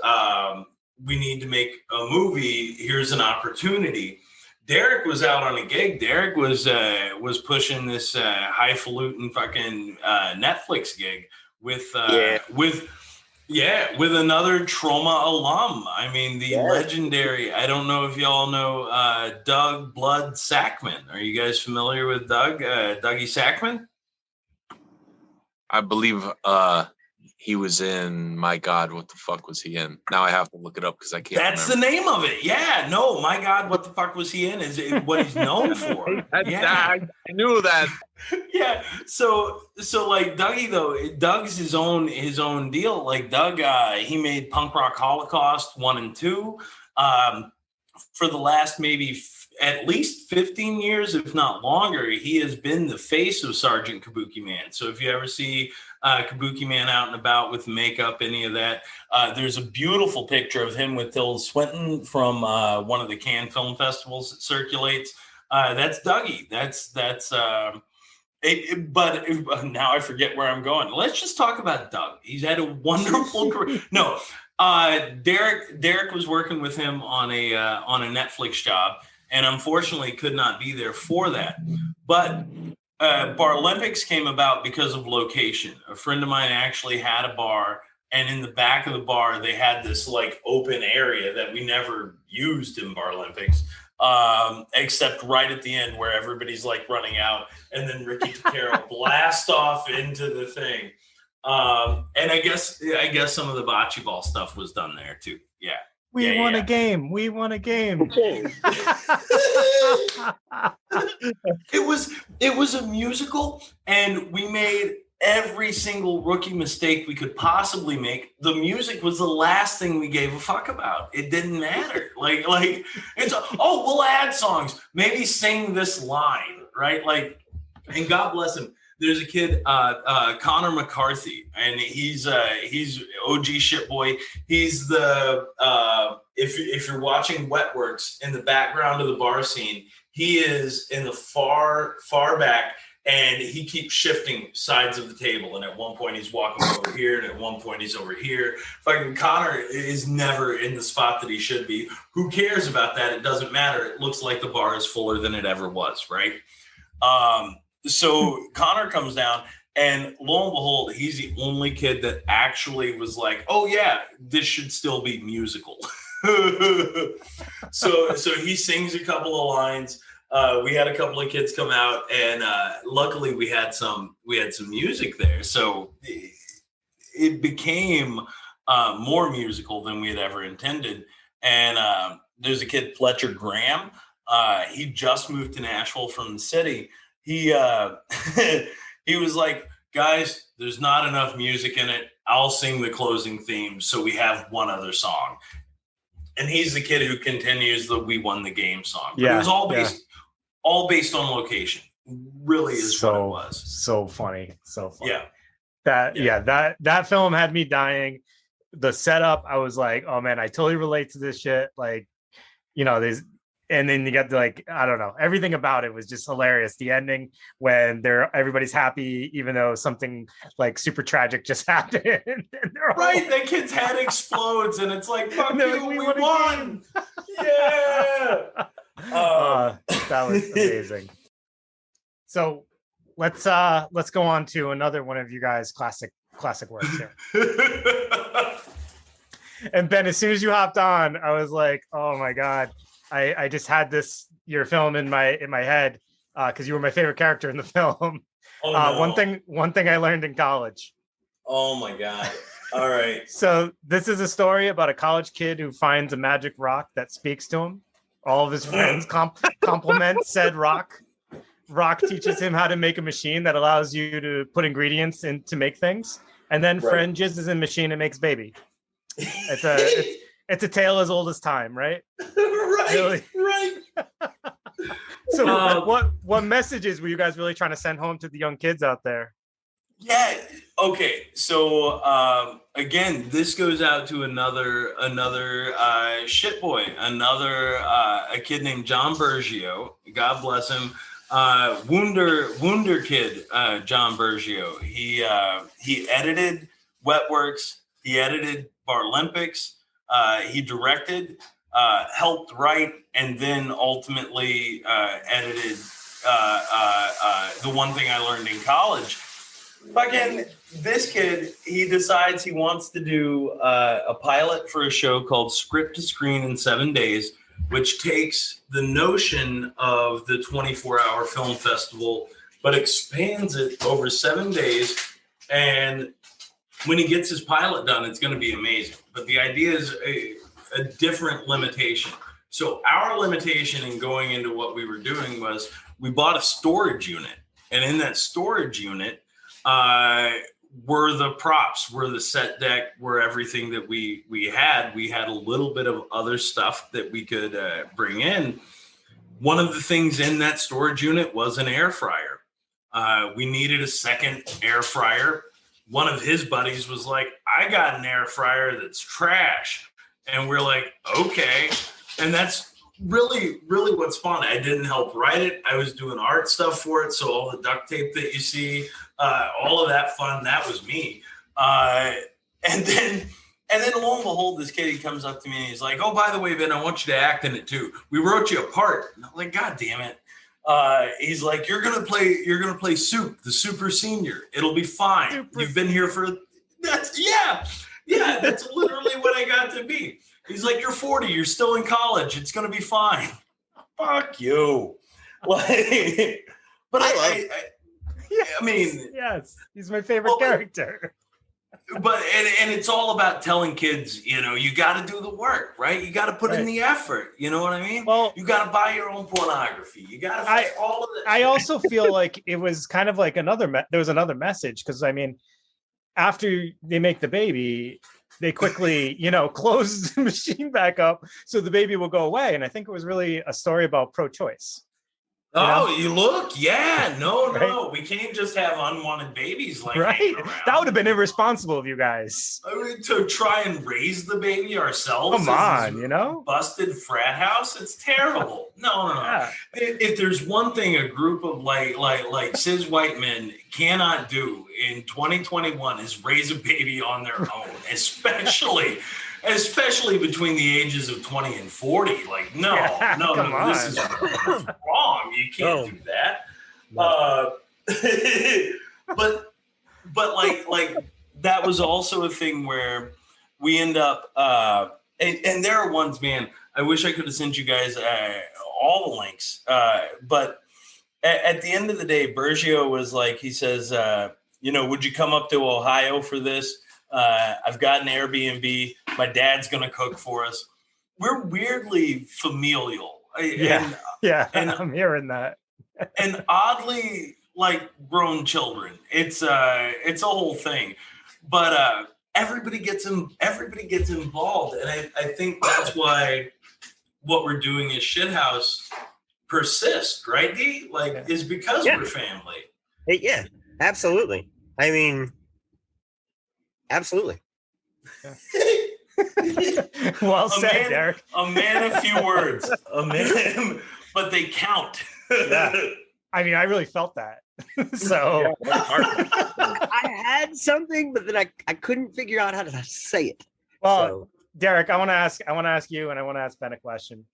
we need to make a movie. Here's an opportunity. Derek was out on a gig. Derek was pushing this highfalutin fucking Netflix gig with another Troma alum. I mean, the legendary, I don't know if y'all know Doug Blood Sackman. Are you guys familiar with Doug? Dougie Sackman? I believe he was in, my God, what the fuck was he in? Now I have to look it up because I can't That's remember. the name of it. Yeah, no, my God, what the fuck was he in? Is it what he's known for. I knew that. Yeah. So like Dougie though, Doug's his own deal. Like Doug, he made Punk Rock Holocaust 1 and 2. For the last maybe at least 15 years, if not longer, he has been the face of Sergeant Kabuki Man. So if you ever see Kabuki Man out and about with makeup, any of that, there's a beautiful picture of him with Tilda Swinton from one of the Cannes Film Festivals that circulates. That's Dougie. But now I forget where I'm going. Let's just talk about Doug. He's had a wonderful career. No, Derek was working with him on a Netflix job, and unfortunately could not be there for that. But Barlympics came about because of location. A friend of mine actually had a bar, and in the back of the bar, they had this like open area that we never used in Barlympics. Except right at the end where everybody's like running out, and then Ricky Takaro blast off into the thing. And I guess some of the bocce ball stuff was done there too. Yeah. We won a game. We won a game. It was a musical, and we made every single rookie mistake we could possibly make. The music was the last thing we gave a fuck about. It didn't matter. Like it's we'll add songs. Maybe sing this line, right? Like, and God bless him. There's a kid, Connor McCarthy, and he's OG shit boy. He's the if you're watching Wetworks, in the background of the bar scene, he is in the far back. And he keeps shifting sides of the table. And at one point he's walking over here, and at one point he's over here. Fucking Connor is never in the spot that he should be. Who cares about that? It doesn't matter. It looks like the bar is fuller than it ever was, right? So Connor comes down, and lo and behold, he's the only kid that actually was like, oh yeah, this should still be musical. So he sings a couple of lines. We had a couple of kids come out, and luckily we had some music there. So it became more musical than we had ever intended. And there's a kid, Fletcher Graham. He just moved to Nashville from the city. He he was like, guys, there's not enough music in it. I'll sing the closing theme, so we have one other song. And he's the kid who continues the "We Won the Game" song. But it was all based on location. Really is what it was. So funny. Yeah. That film had me dying. The setup, I was like, oh man, I totally relate to this shit. Like, there's, and then you got the, like, I don't know, everything about it was just hilarious. The ending when everybody's happy, even though something like super tragic just happened. Right, that kid's head explodes, and it's like, fuck you, we won. Yeah. That was amazing. So let's go on to another one of you guys' classic works here. And Ben, as soon as you hopped on, I was like, oh my God, I just had your film in my head because you were my favorite character in the film. Oh, no. One thing I learned in college. Oh my God. All right. So this is a story about a college kid who finds a magic rock that speaks to him. All of his friends compliment said rock. Rock teaches him how to make a machine that allows you to put ingredients in to make things. And then friend jizzes in machine and makes baby. It's a tale as old as time, right? Right. So what messages were you guys really trying to send home to the young kids out there? Yeah. Okay. So again, this goes out to another shit boy, a kid named John Bergio. God bless him. Wunder kid, John Bergio. He edited Wetworks. He edited Barlympics. He directed, helped write, and then ultimately edited the one thing I learned in college. Fucking this kid, he decides he wants to do a pilot for a show called Script to Screen in 7 Days, which takes the notion of the 24-hour film festival, but expands it over 7 days. And when he gets his pilot done, it's going to be amazing. But the idea is a different limitation. So our limitation in going into what we were doing was we bought a storage unit. And in that storage unit, were the props, were the set deck, were everything that we had. We had a little bit of other stuff that we could bring in. One of the things in that storage unit was an air fryer. We needed a second air fryer. One of his buddies was like, I got an air fryer that's trash. And we're like, okay. And that's really what's fun. I didn't help write it. I was doing art stuff for it. So all the duct tape that you see, all of that fun, that was me. And then lo and behold, this kid, he comes up to me and he's like, oh, by the way, Ben, I want you to act in it too. We wrote you a part. And I'm like, God damn it. He's like, you're gonna play Soup, the super senior. It'll be fine. You've been here for that's that's literally what I got to be. He's like, you're 40, you're still in college. It's gonna be fine. Fuck you. Like, but I mean, yes, he's my favorite character. But and it's all about telling kids, you got to do the work, right? You got to put in the effort. You know what I mean? Well, you got to buy your own pornography. You got to all of this. I also feel like it was kind of like there was another message, because I mean, after they make the baby, they quickly, close the machine back up so the baby will go away. And I think it was really a story about pro-choice. You look, yeah, no, we can't just have unwanted babies like right. That would have been irresponsible of you guys. I mean, to try and raise the baby ourselves. Come on, busted frat house. It's terrible. No. Yeah. If there's one thing a group of like cis white men cannot do in 2021 is raise a baby on their own, especially between the ages of 20 and 40. Like, no, this is wrong. You can't do that. But like that was also a thing where we end up, and there are ones, man, I wish I could have sent you guys all the links. But at the end of the day, Bergio was like, he says, would you come up to Ohio for this? I've got an Airbnb. My dad's going to cook for us. We're weirdly familial. And I'm hearing that. And oddly like grown children. It's a whole thing. But everybody gets involved. And I think that's why what we're doing is Shithouse persist, right, D? Like, is because we're family. Yeah, absolutely. I mean, absolutely. Well said, Derek. A man of few words. A man, but they count. Yeah. I mean, I really felt that. So I had something, but then I couldn't figure out how to say it. Well, Derek, I want to ask you, and I want to ask Ben a question.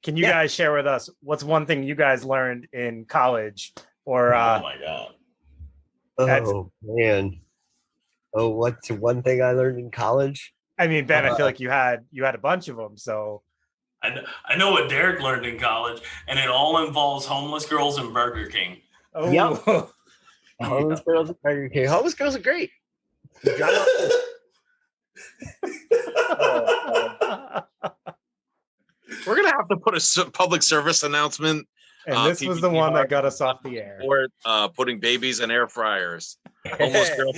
Can you guys share with us what's one thing you guys learned in college? Or oh my god. Oh man. Oh, what's one thing I learned in college? I mean, Ben, I feel like you had a bunch of them. So I know what Derek learned in college, and it all involves homeless girls and Burger King. Oh, yep. Homeless girls and Burger King. Homeless girls are great. We're gonna have to put a public service announcement And this was the one that got us off the air. Or putting babies in air fryers. Almost girl.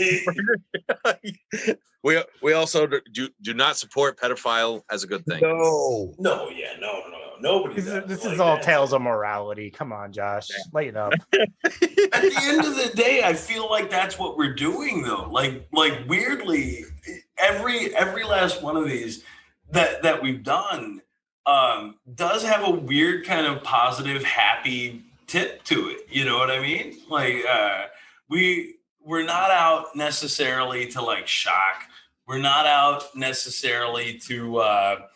We also do not support pedophile as a good thing. No. No. Nobody. This is all tales of morality. Come on, Josh, lighten up. At the end of the day, I feel like that's what we're doing, though. Like weirdly, every last one of these that we've done does have a weird kind of positive, happy tip to it. You know what I mean? Like we're not out necessarily to like shock. We're not out necessarily to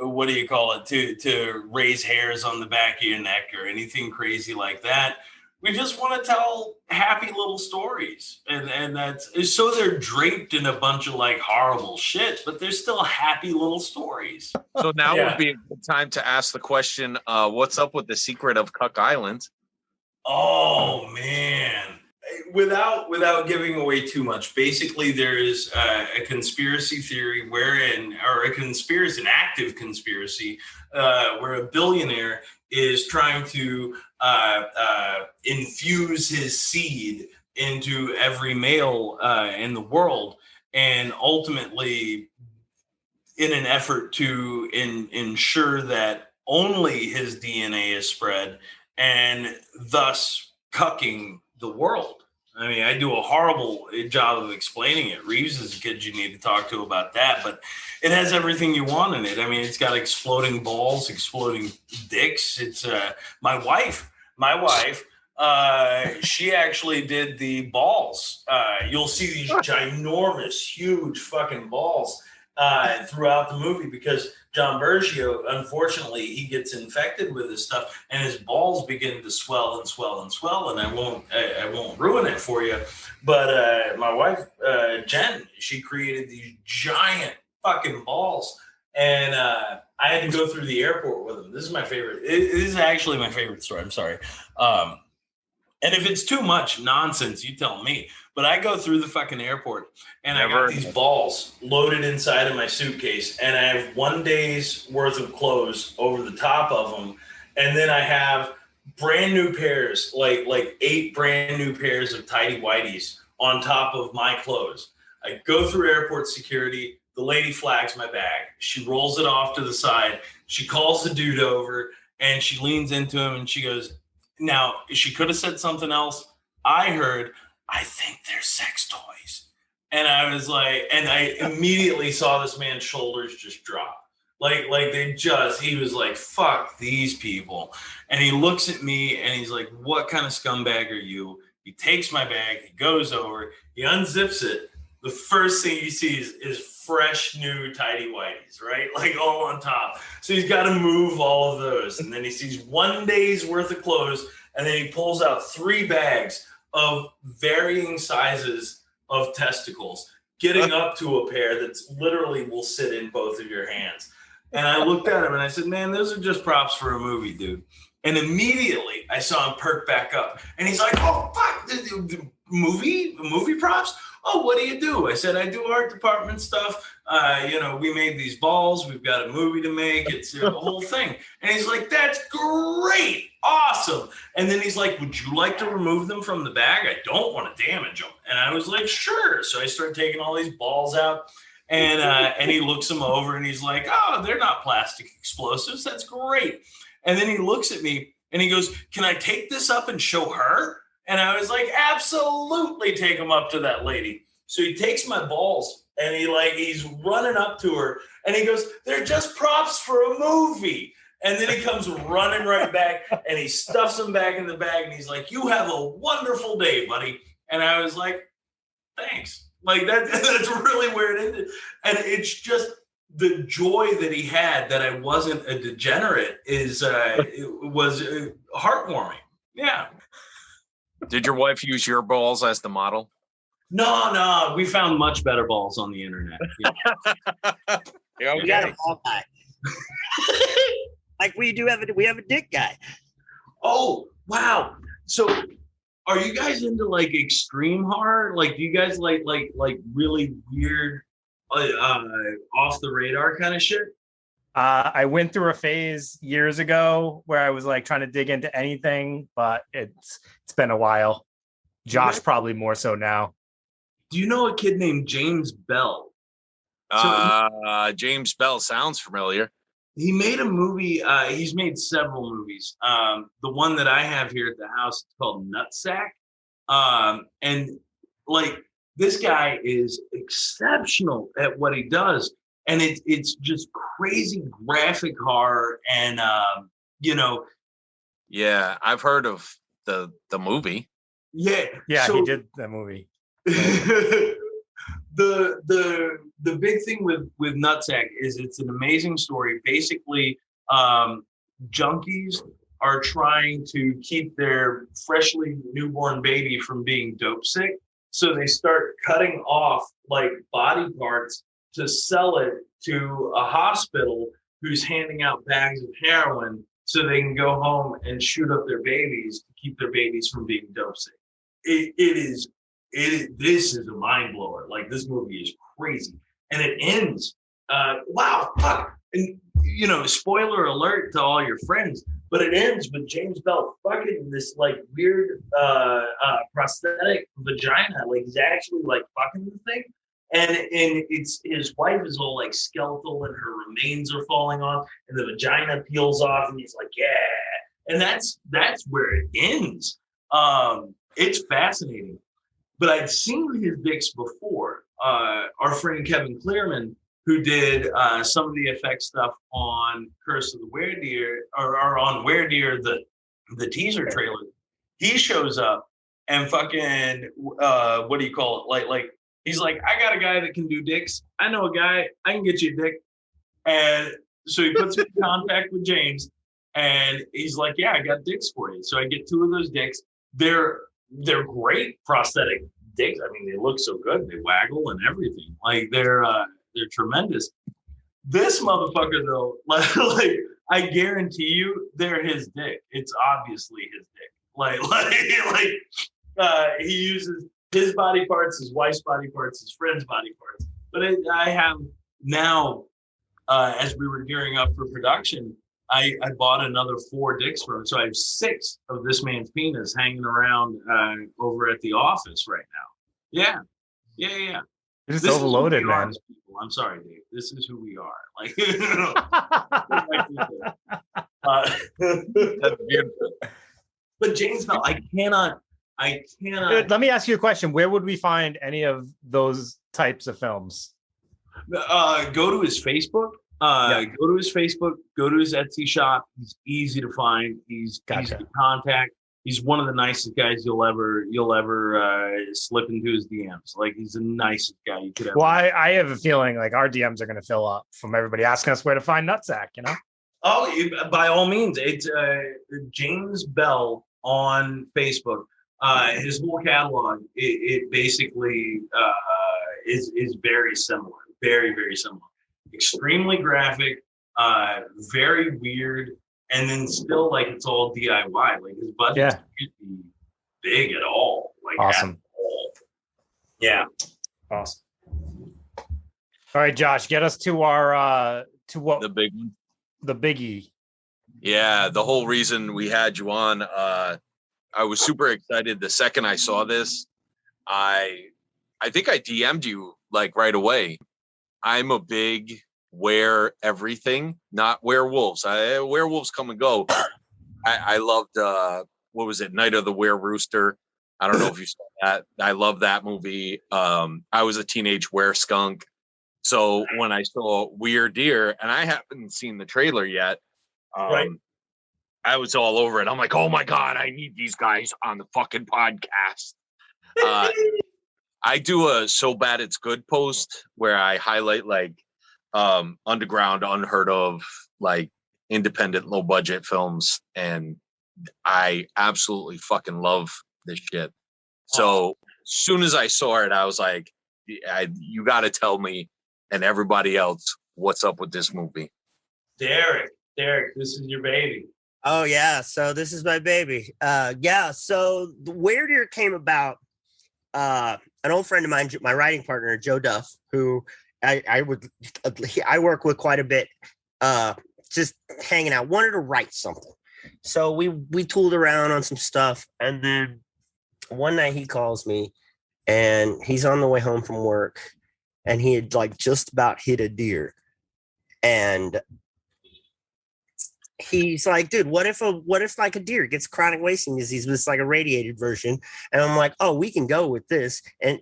what do you call it? To raise hairs on the back of your neck or anything crazy like that. We just want to tell happy little stories, and that's so they're draped in a bunch of like horrible shit, but they're still happy little stories. So now would be a good time to ask the question: what's up with the secret of Cuck Island? Oh man. Without giving away too much, basically there is a conspiracy theory an active conspiracy, where a billionaire is trying to infuse his seed into every male in the world, and ultimately, in an effort to ensure that only his DNA is spread, and thus cucking the world. I mean, I do a horrible job of explaining it. Reeves is a kid you need to talk to about that, but it has everything you want in it. I mean, it's got exploding balls, exploding dicks. It's my wife, she actually did the balls. You'll see these ginormous, huge fucking balls throughout the movie because John Bergio, unfortunately, he gets infected with this stuff and his balls begin to swell and swell and swell. And I won't ruin it for you. But my wife, Jen, she created these giant fucking balls. And I had to go through the airport with them. This is my favorite. This is actually my favorite story. I'm sorry. And if it's too much nonsense, you tell me. But I go through the fucking airport and I got these balls loaded inside of my suitcase. And I have 1 day's worth of clothes over the top of them. And then I have brand new pairs, like 8 brand new pairs of tidy whities on top of my clothes. I go through airport security. The lady flags my bag. She rolls it off to the side. She calls the dude over and she leans into him and she goes, now, she could have said something else. I heard, I think they're sex toys. And I was like, and I immediately saw this man's shoulders just drop. Like he was like, fuck these people. And he looks at me and he's like, what kind of scumbag are you? He takes my bag, he goes over, he unzips it. The first thing he sees is fresh new tidy whities, right? Like all on top. So he's got to move all of those. And then he sees 1 day's worth of clothes. And then he pulls out 3 bags of varying sizes of testicles, getting up to a pair that's literally will sit in both of your hands. And I looked at him and I said, man, those are just props for a movie, dude. And immediately I saw him perk back up. And he's like, oh, fuck, the movie props? Oh, what do you do? I said, I do art department stuff. We made these balls. We've got a movie to make. It's the whole thing. And he's like, that's great. Awesome. And then he's like, would you like to remove them from the bag? I don't want to damage them. And I was like, sure. So I started taking all these balls out. And he looks them over and he's like, oh, they're not plastic explosives. That's great. And then he looks at me and he goes, can I take this up and show her? And I was like, absolutely take him up to that lady. So he takes my balls and he's running up to her and he goes, they're just props for a movie. And then he comes running right back and he stuffs them back in the bag and he's like, you have a wonderful day, buddy. And I was like, thanks. Like that's really where it ended. And it's just the joy that he had that I wasn't a degenerate it was heartwarming. Yeah. Did your wife use your balls as the model? No. We found much better balls on the internet. Yeah. We got a ball guy. Like we have a dick guy. Oh, wow. So are you guys into like extreme horror? Like do you guys like really weird off the radar kind of shit? I went through a phase years ago where I was like trying to dig into anything, but it's been a while. Josh probably more so now. Do you know a kid named James Bell? James Bell sounds familiar. He made a movie. He's made several movies. The one that I have here at the house is called Nutsack. And like this guy is exceptional at what he does. And it's just crazy graphic horror. And, Yeah, I've heard of the movie. Yeah. Yeah, so, he did that movie. the big thing with Nutsack is it's an amazing story. Basically, junkies are trying to keep their freshly newborn baby from being dope sick, so they start cutting off like body parts to sell it to a hospital who's handing out bags of heroin so they can go home and shoot up their babies to keep their babies from being dope sick. This is a mind blower. Like, this movie is crazy. And it ends, wow, fuck. And, spoiler alert to all your friends, but it ends with James Bell fucking this like weird prosthetic vagina. Like, he's actually like fucking the thing. And it's his wife is all like skeletal and her remains are falling off and the vagina peels off and he's like, yeah. And that's where it ends. It's fascinating. But I'd seen his dicks before. Our friend Kevin Clearman, who did some of the effects stuff on Curse of the Weredeer, or on Weredeer, the teaser trailer, he shows up and fucking, what do you call it? Like he's like, I got a guy that can do dicks. I know a guy, I can get you a dick. And so he puts me in contact with James and he's like, yeah, I got dicks for you. So I get 2 of those dicks. They're great prosthetic dicks. I mean, they look so good. They waggle and everything. Like they're tremendous. This motherfucker though, like I guarantee you, they're his dick. It's obviously his dick. He uses his body parts, his wife's body parts, his friend's body parts. But I have now, as we were gearing up for production, I bought another 4 dicks for him. So I have 6 of this man's penis hanging around over at the office right now. Yeah. It's just overloaded, man. I'm sorry, Dave. This is who we are. Like, That's beautiful. But James Bell, I cannot. Let me ask you a question. Where would we find any of those types of films? Go to his Facebook. Go to his Facebook, go to his Etsy shop. He's easy to find. He's easy to contact. He's one of the nicest guys you'll ever slip into his DMs. Like, he's the nicest guy you could ever. Well, I have a feeling like our DMs are going to fill up from everybody asking us where to find Nutsack, Oh, by all means. It's James Bell on Facebook. His whole catalog, it basically is very similar. Very, very similar. Extremely graphic, very weird, and then still like it's all DIY. Like, his budget can't be big at all. Like, awesome. At all. Yeah. Awesome. All right, Josh, get us to our to what the big one, the biggie. Yeah, the whole reason we had you on. I was super excited the second I saw this. I think I DM'd you like right away. I'm a big wear everything, not werewolves. Werewolves come and go. I loved, what was it? Night of the Were Rooster. I don't know if you saw that. I love that movie. I was a teenage were skunk. So when I saw Weredeer, and I haven't seen the trailer yet, Right. I was all over it. I'm like, oh my God, I need these guys on the fucking podcast. I do a So Bad It's Good post where I highlight like underground, unheard of, like independent, low budget films. And I absolutely fucking love this shit. So as soon as I saw it, I was like, you got to tell me and everybody else what's up with this movie. Derek, this is your baby. Oh yeah, so this is my baby. So the Weredeer came about. An old friend of mine, my writing partner, Joe Duff, who I work with quite a bit just hanging out, wanted to write something. So we tooled around on some stuff, and then one night he calls me, and he's on the way home from work, and he had like just about hit a deer, and he's like, dude, what if like a deer gets chronic wasting disease, but it's like a radiated version? And I'm like, oh, we can go with this. And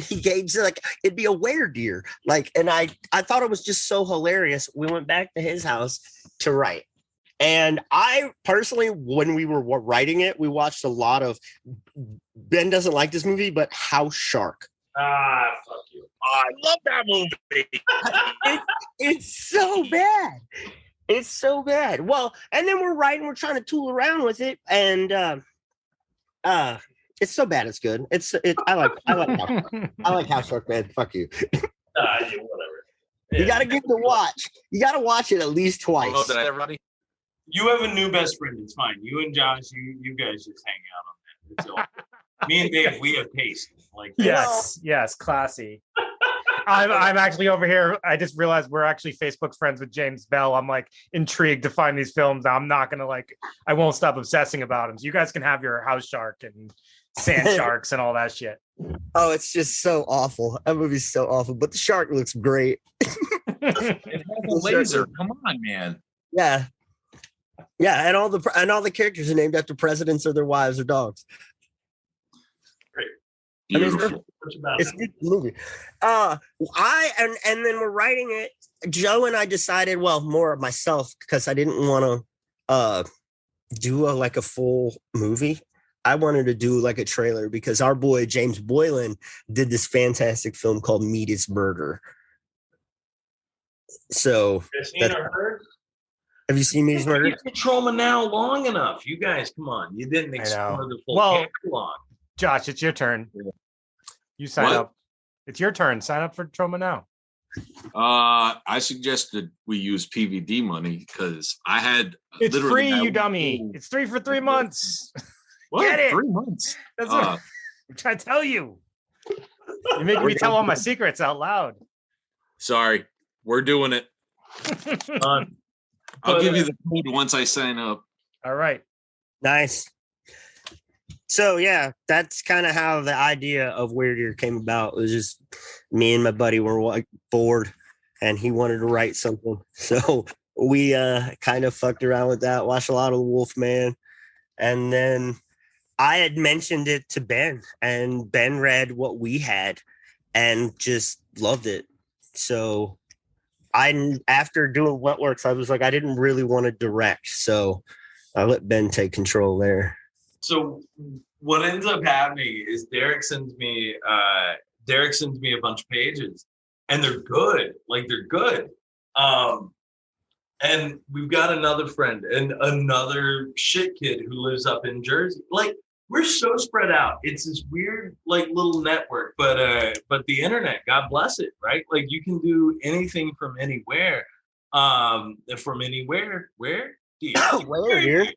he gave like, it'd be a Weredeer. Like, and I thought it was just so hilarious. We went back to his house to write. And I personally, when we were writing it, we watched a lot of, Ben doesn't like this movie, but House Shark. Ah, fuck you. I love that movie. It's so bad. It's so bad. Well, and then we're writing, we're trying to tool around with it, and it's so bad it's good. I like House Shark, man. Fuck you. Whatever. Yeah. You gotta give it a watch. You gotta watch it at least twice. Oh, did I, everybody? You have a new best friend. It's fine. You and Josh, you guys just hang out on that. It's all. Me and Dave, we have taste. Like Yes, classy. I'm actually over here. I just realized we're actually Facebook friends with James Bell. I'm like intrigued to find these films. I'm not gonna I won't stop obsessing about them. So you guys can have your House Shark and Sand Sharks and all that shit. Oh, it's just so awful. That movie's so awful, but the shark looks great. It has a laser. Come on, man. Yeah, and all the characters are named after presidents or their wives or dogs. I mean, it's a good movie. And then we're writing it. Joe and I decided, well, more of myself, because I didn't want to do a full movie. I wanted to do like a trailer, because our boy James Boylan did this fantastic film called Meat is Murder. So, have you seen Meat is Murder? You've been Troma now long enough. You guys, come on. You didn't explore the full catalog. Josh, it's your turn. You sign up. It's your turn. Sign up for Troma now. I suggested we use PVD money because I had. It's free, you dummy. It's 3 for 3 months. What? Get it? 3 months. That's what I'm trying to tell you. You're making me tell all my secrets out loud. Sorry, we're doing it. I'll give you the code once I sign up. All right. Nice. So yeah, that's kind of how the idea of Weredeer came about. It was just me and my buddy were bored, and he wanted to write something. So we kind of fucked around with that, watched a lot of The Wolfman, and then I had mentioned it to Ben, and Ben read what we had and just loved it. So after doing Wetworks, I was like, I didn't really want to direct, so I let Ben take control there. So what ends up happening is Derek sends me a bunch of pages, and they're good. Like, they're good. And we've got another friend and another shit kid who lives up in Jersey. Like, we're so spread out. It's this weird, like, little network, but the internet, God bless it, right? Like, you can do anything from anywhere. Where? Where?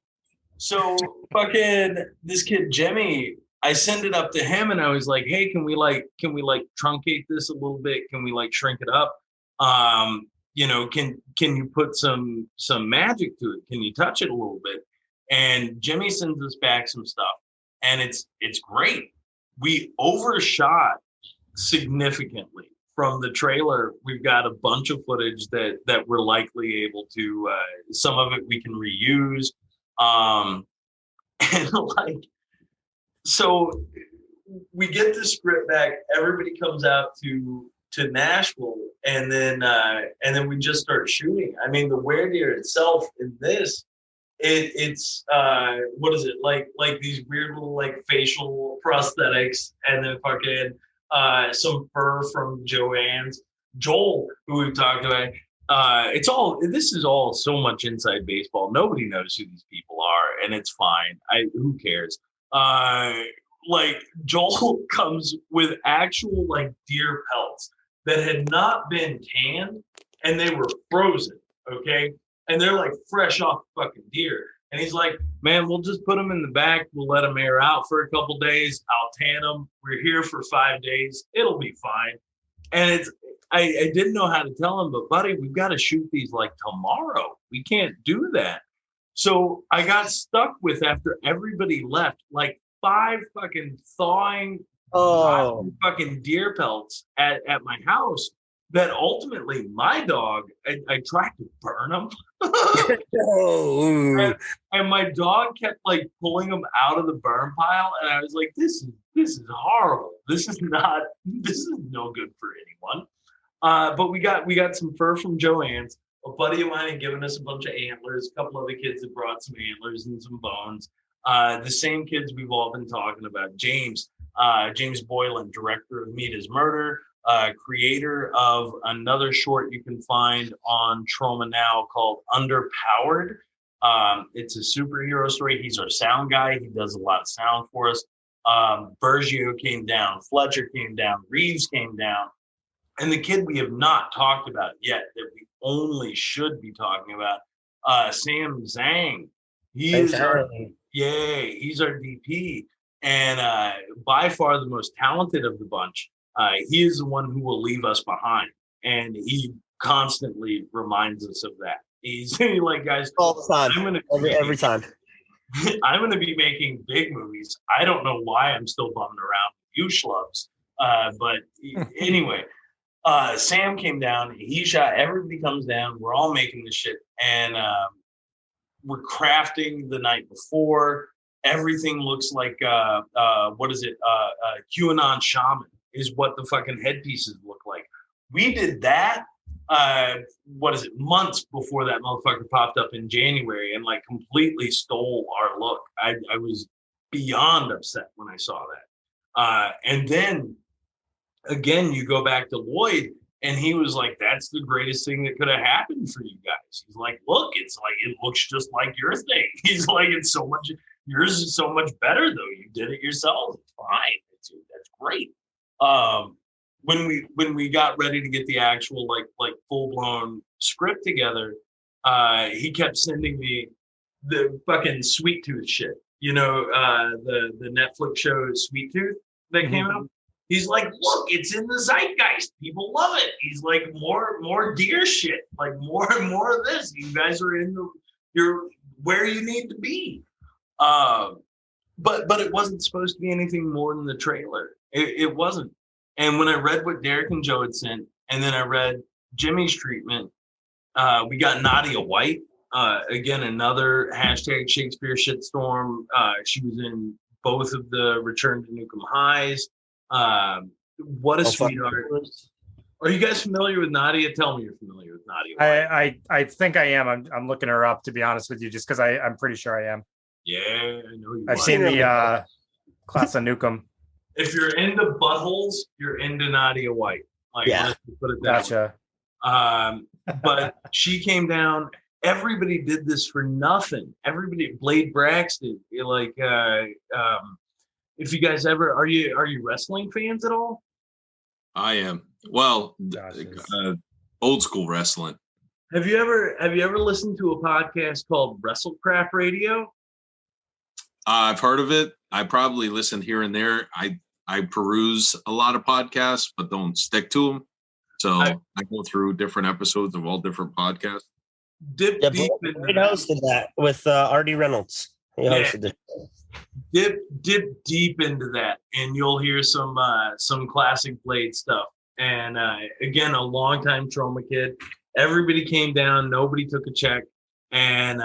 So fucking this kid Jimmy, I send it up to him, and I was like, hey, can we truncate this a little bit? Can we like shrink it up? Can you put some magic to it? Can you touch it a little bit? And Jimmy sends us back some stuff, and it's great. We overshot significantly from the trailer. We've got a bunch of footage that we're likely able to, some of it we can reuse. And like, so we get the script back, everybody comes out to Nashville, and then we just start shooting. I mean, the Weredeer itself in this, it's what is it, like these weird little like facial prosthetics, and then fucking some fur from Joel, who we've talked about. This is all so much inside baseball. Nobody knows who these people are, and it's fine. Who cares? Like, Joel comes with actual like deer pelts that had not been canned, and they were frozen. Okay, and they're like fresh off fucking deer. And he's like, man, we'll just put them in the back. We'll let them air out for a couple days. I'll tan them. We're here for 5 days. It'll be fine. And I didn't know how to tell him, but buddy, we've got to shoot these like tomorrow. We can't do that. So I got stuck with, after everybody left, like 5 fucking thawing fucking deer pelts at my house that ultimately my dog, I tried to burn them. and my dog kept like pulling them out of the burn pile. And I was like, this is horrible. This is no good for anyone. But we got some fur from Joanne's. A buddy of mine had given us a bunch of antlers. A couple other kids had brought some antlers and some bones. The same kids we've all been talking about. James Boylan, director of Meet His Murder, creator of another short you can find on Troma now called Underpowered. It's a superhero story. He's our sound guy. He does a lot of sound for us. Bergio came down. Fletcher came down. Reeves came down. And the kid we have not talked about yet that we only should be talking about, Sam Zhang. He's our DP. And by far the most talented of the bunch. He is the one who will leave us behind. And he constantly reminds us of that. He's like, guys, all the time. Every time. I'm going to be making big movies. I don't know why I'm still bumming around with you schlubs. But anyway, Sam came down. He shot. Everybody comes down. We're all making the shit. And we're crafting the night before. Everything looks like, what is it? QAnon shaman is what the fucking headpieces look like. We did that, months before that motherfucker popped up in January and like completely stole our look. I was beyond upset when I saw that. And then again, you go back to Lloyd and he was like, that's the greatest thing that could have happened for you guys. He's like, look, it's like, it looks just like your thing. He's like, yours is so much better though. You did it yourself. It's fine. That's great. When we got ready to get the actual like full blown script together, he kept sending me the fucking Sweet Tooth shit. You know, the Netflix show Sweet Tooth that came out. He's like, look, it's in the zeitgeist. People love it. He's like, more deer shit, like more and more of this. You guys are you're where you need to be. But it wasn't supposed to be anything more than the trailer. It wasn't. And when I read what Derek and Joe had sent, and then I read Jimmy's treatment, we got Nadia White. Again, another hashtag Shakespeare shitstorm. She was in both of the Return to Nukem Highs. What a sweetheart. Are you guys familiar with Nadia? Tell me you're familiar with Nadia White. I think I am. I'm looking her up, to be honest with you, just because I'm pretty sure I am. Yeah, I know you I've seen the Class of Nukem. If you're into buttholes, you're into Nadia White. Like, yeah. Let's put it that way. Gotcha. But she came down. Everybody did this for nothing. Everybody, Blade Braxton, like, if you guys ever are you wrestling fans at all? I am. Well, old school wrestling. Have you ever listened to a podcast called WrestleCrap Radio? I've heard of it. I probably listen here and there. I peruse a lot of podcasts, but don't stick to them. So I go through different episodes of all different podcasts. Dip deep into that. Hosted that with R.D. Reynolds. He hosted it. Dip deep into that, and you'll hear some classic Blade stuff. And again, a longtime Troma kid. Everybody came down. Nobody took a check, and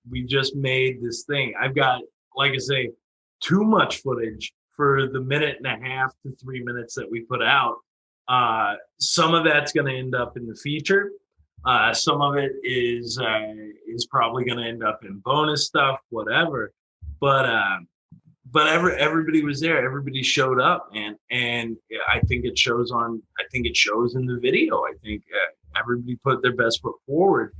we just made this thing. I've got, like I say, too much footage for the 1.5 to 3 minutes that we put out. Some of that's going to end up in the feature. Some of it is probably going to end up in bonus stuff, whatever. But everybody was there. Everybody showed up, and I think it shows in the video. I think everybody put their best foot forward.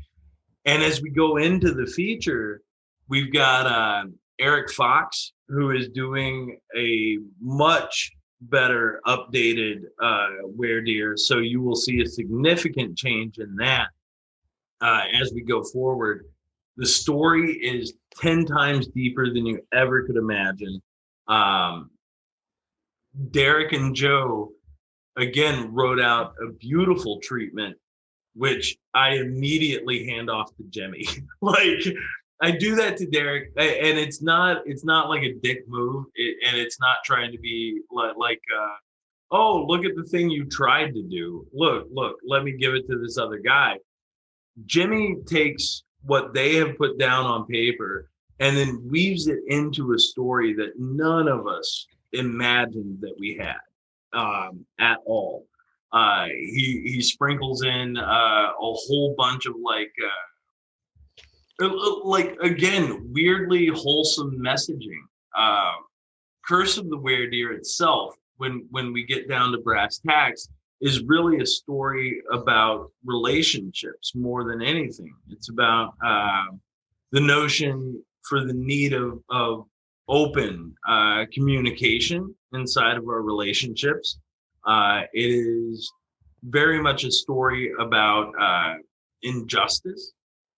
And as we go into the feature, we've got Eric Fox, who is doing a much better updated Weredeer. So you will see a significant change in that as we go forward. The story is 10 times deeper than you ever could imagine. Derek and Joe again wrote out a beautiful treatment, which I immediately hand off to Jimmy. Like I do that to Derek, and it's not like a dick move, and it's not trying to be oh, look at the thing you tried to do. Look, let me give it to this other guy. Jimmy takes what they have put down on paper and then weaves it into a story that none of us imagined that we had at all. He sprinkles in a whole bunch of again, weirdly wholesome messaging. Curse of the Weredeer itself, when we get down to brass tacks, is really a story about relationships more than anything. It's about the notion for the need of open communication inside of our relationships. It is very much a story about injustice.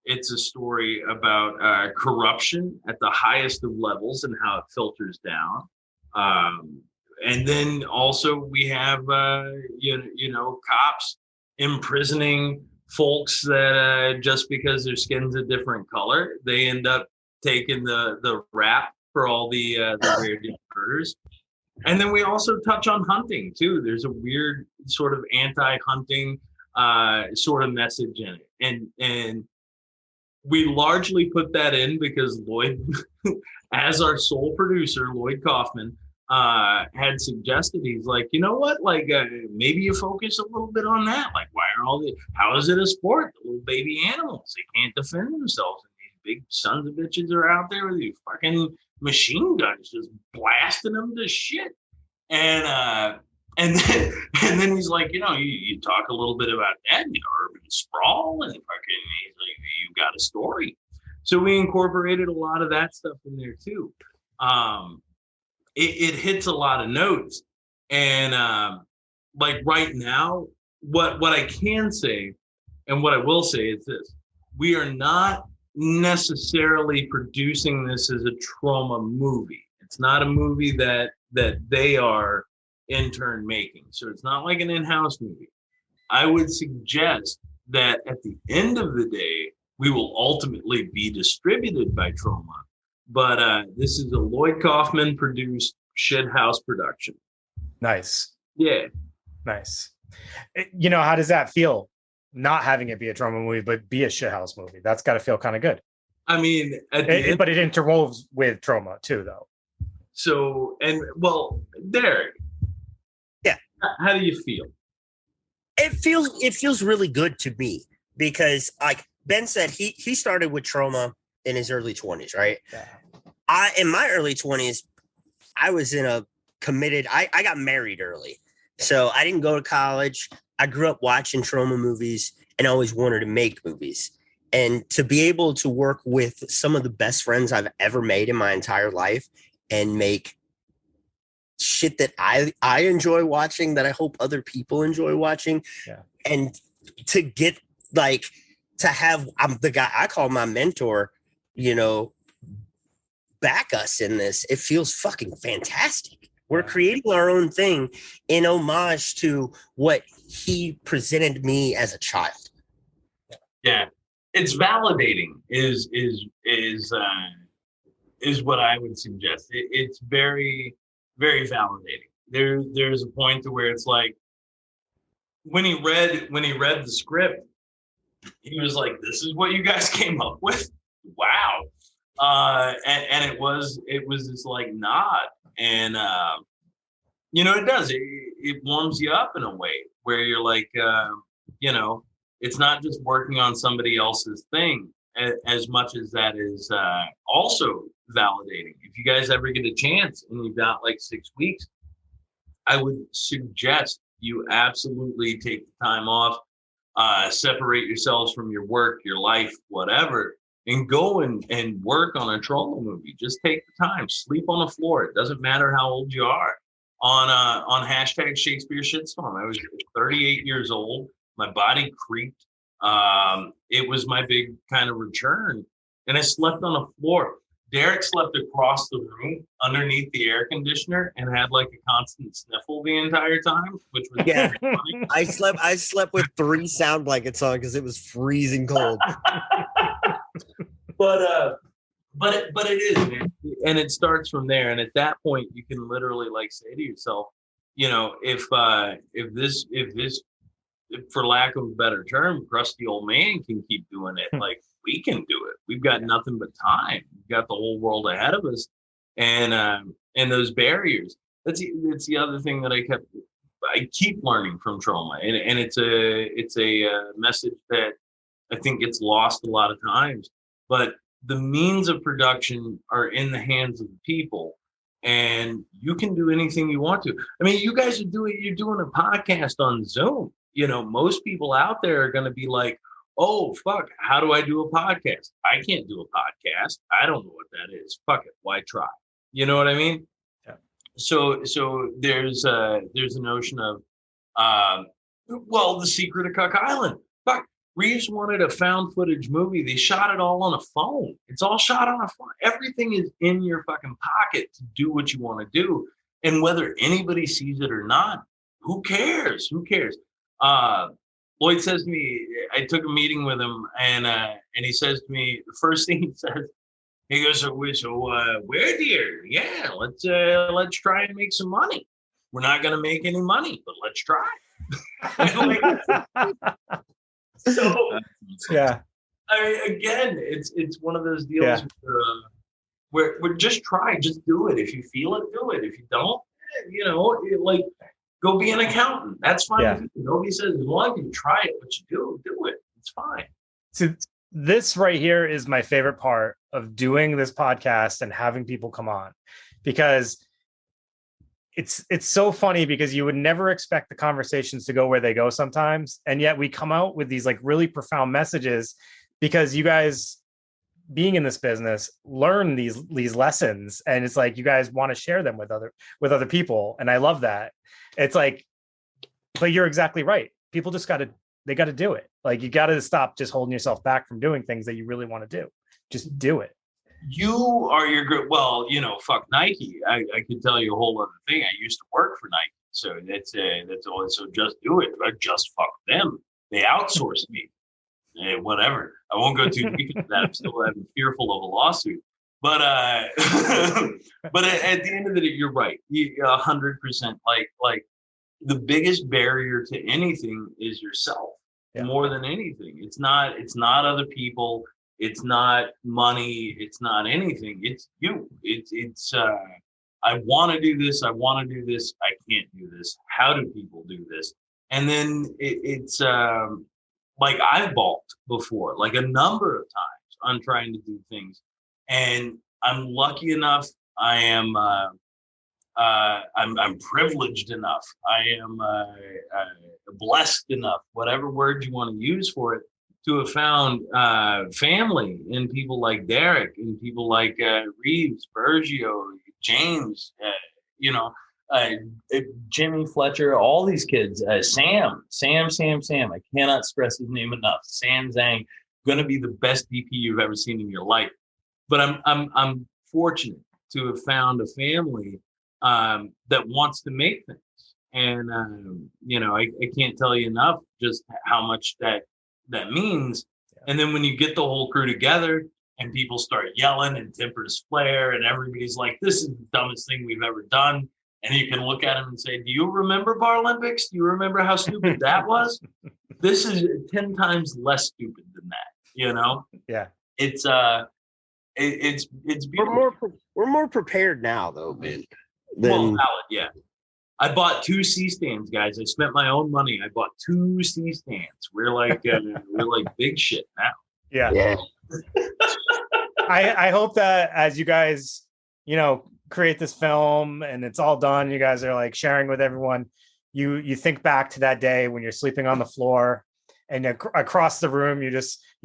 It's a story about corruption at the highest of levels and how it filters down. And then also we have, cops imprisoning folks that just because their skin's a different color, they end up taking the rap for all the weird murders. And then we also touch on hunting too. There's a weird sort of anti-hunting sort of message in it. And we largely put that in because Lloyd, as our sole producer, Llyodd Kaufman, had suggested, he's like, you know what, maybe you focus a little bit on that. Like, why are how is it a sport? The little baby animals, they can't defend themselves. And these big sons of bitches are out there with these fucking machine guns just blasting them to shit. And then he's like, you talk a little bit about that, urban sprawl, and fucking, he's like, you got a story. So we incorporated a lot of that stuff in there too. It hits a lot of notes. And right now, what I can say and what I will say is this: we are not necessarily producing this as a Troma movie. It's not a movie that they are in turn making. So it's not like an in-house movie. I would suggest that at the end of the day, we will ultimately be distributed by Troma. But this is a Llyodd Kaufman produced shithouse production. Nice. Yeah. Nice. How does that feel? Not having it be a Troma movie, but be a shithouse movie. That's got to feel kind of good. I mean, but it interwoves with Troma too, though. So, Derek. Yeah. How do you feel? It feels really good to me because, like Ben said, he started with Troma in his early 20s, right? Yeah. In my early 20s, I was in a committed. I got married early, so I didn't go to college. I grew up watching Troma movies and always wanted to make movies. And to be able to work with some of the best friends I've ever made in my entire life and make shit that I enjoy watching, that I hope other people enjoy watching. Yeah. And to get to have the guy I call my mentor, back us in this, it feels fucking fantastic. We're creating our own thing in homage to what he presented me as a child. Yeah. It's validating is what I would suggest. It's very, very validating. There's a point to where it's like when he read the script, he was like, "This is what you guys came up with? Wow!" And it was this nod, and it does. It warms you up in a way where you're like, it's not just working on somebody else's thing as much as that is also validating. If you guys ever get a chance and you've got 6 weeks, I would suggest you absolutely take the time off, separate yourselves from your work, your life, whatever, and go and work on a Troma movie. Just take the time, sleep on the floor. It doesn't matter how old you are. On hashtag Shakespeare Shitstorm, I was 38 years old. My body creaked. It was my big kind of return, and I slept on the floor. Derek slept across the room underneath the air conditioner and had like a constant sniffle the entire time, which was Yeah. very funny. I slept with 3 sound blankets on because it was freezing cold. But it is, man. And it starts from there. And at that point, you can literally like say to yourself, you know, if this, for lack of a better term, crusty old man can keep doing it, like we can do it. We've got nothing but time. We've got the whole world ahead of us, and those barriers. That's the other thing that I keep learning from Troma, and it's a message that I think gets lost a lot of times. But the means of production are in the hands of the people, and you can do anything you want to. I mean, you guys you're doing a podcast on Zoom. You know, most people out there are going to be like, oh, fuck, how do I do a podcast? I can't do a podcast. I don't know what that is. Fuck it. Why try? You know what I mean? Yeah. So there's a notion of, the secret of Cuck Island. Fuck, Reeves wanted a found footage movie. They shot it all on a phone. It's all shot on a phone. Everything is in your fucking pocket to do what you want to do. And whether anybody sees it or not, who cares? Who cares? Lloyd says to me, I took a meeting with him, and he says to me, the first thing he says, he goes, so Weredeer, yeah, let's try and make some money. We're not going to make any money, but let's try. So, yeah. I mean, again, it's one of those deals where just try, just do it. If you feel it, do it. If you don't, like, go be an accountant. That's fine. Yeah. Nobody says, as long as you try it, but you do it. It's fine. So this right here is my favorite part of doing this podcast and having people come on, because it's so funny, because you would never expect the conversations to go where they go sometimes. And yet we come out with these like really profound messages, because you guys, being in this business, learn these lessons, and it's like you guys want to share them with other people, and I love that. It's like, but you're exactly right. People just got to do it. Like, you got to stop just holding yourself back from doing things that you really want to do. Just do it. You are your good. Well, fuck Nike. I could tell you a whole other thing. I used to work for Nike, so that's all. So just do it. Or just fuck them. They outsourced me. Whatever. I won't go too deep into that. I'm still fearful of a lawsuit. But but at the end of the day, you're right. 100%. Like the biggest barrier to anything is yourself. Yeah. More than anything, it's not other people. It's not money. It's not anything. It's you. It's. I want to do this. I want to do this. I can't do this. How do people do this? And then it's like I've balked before, like a number of times on trying to do things. And I'm lucky enough. I am. I'm privileged enough. I am blessed enough. Whatever word you want to use for it, to have found family in people like Derek and people like Reeves, Bergio, James. Jimmy Fletcher. All these kids. Sam. I cannot stress his name enough. Sam Zhang, going to be the best DP you've ever seen in your life. But I'm fortunate to have found a family that wants to make things, and I can't tell you enough just how much that means. And then when you get the whole crew together and people start yelling and tempers flare and everybody's like, "This is the dumbest thing we've ever done," and you can look at them and say, "Do you remember Paralympics? Do you remember how stupid that was? This is 10 times less stupid than that." Yeah. It's beautiful. We're more prepared now, though, man. Valid, yeah. I bought 2 C-stands, guys. I spent my own money. I bought 2 C-stands. We're like big shit now. Yeah. I hope that as you guys, create this film and it's all done, you guys are like sharing with everyone. You think back to that day when you're sleeping on the floor, and across the room, you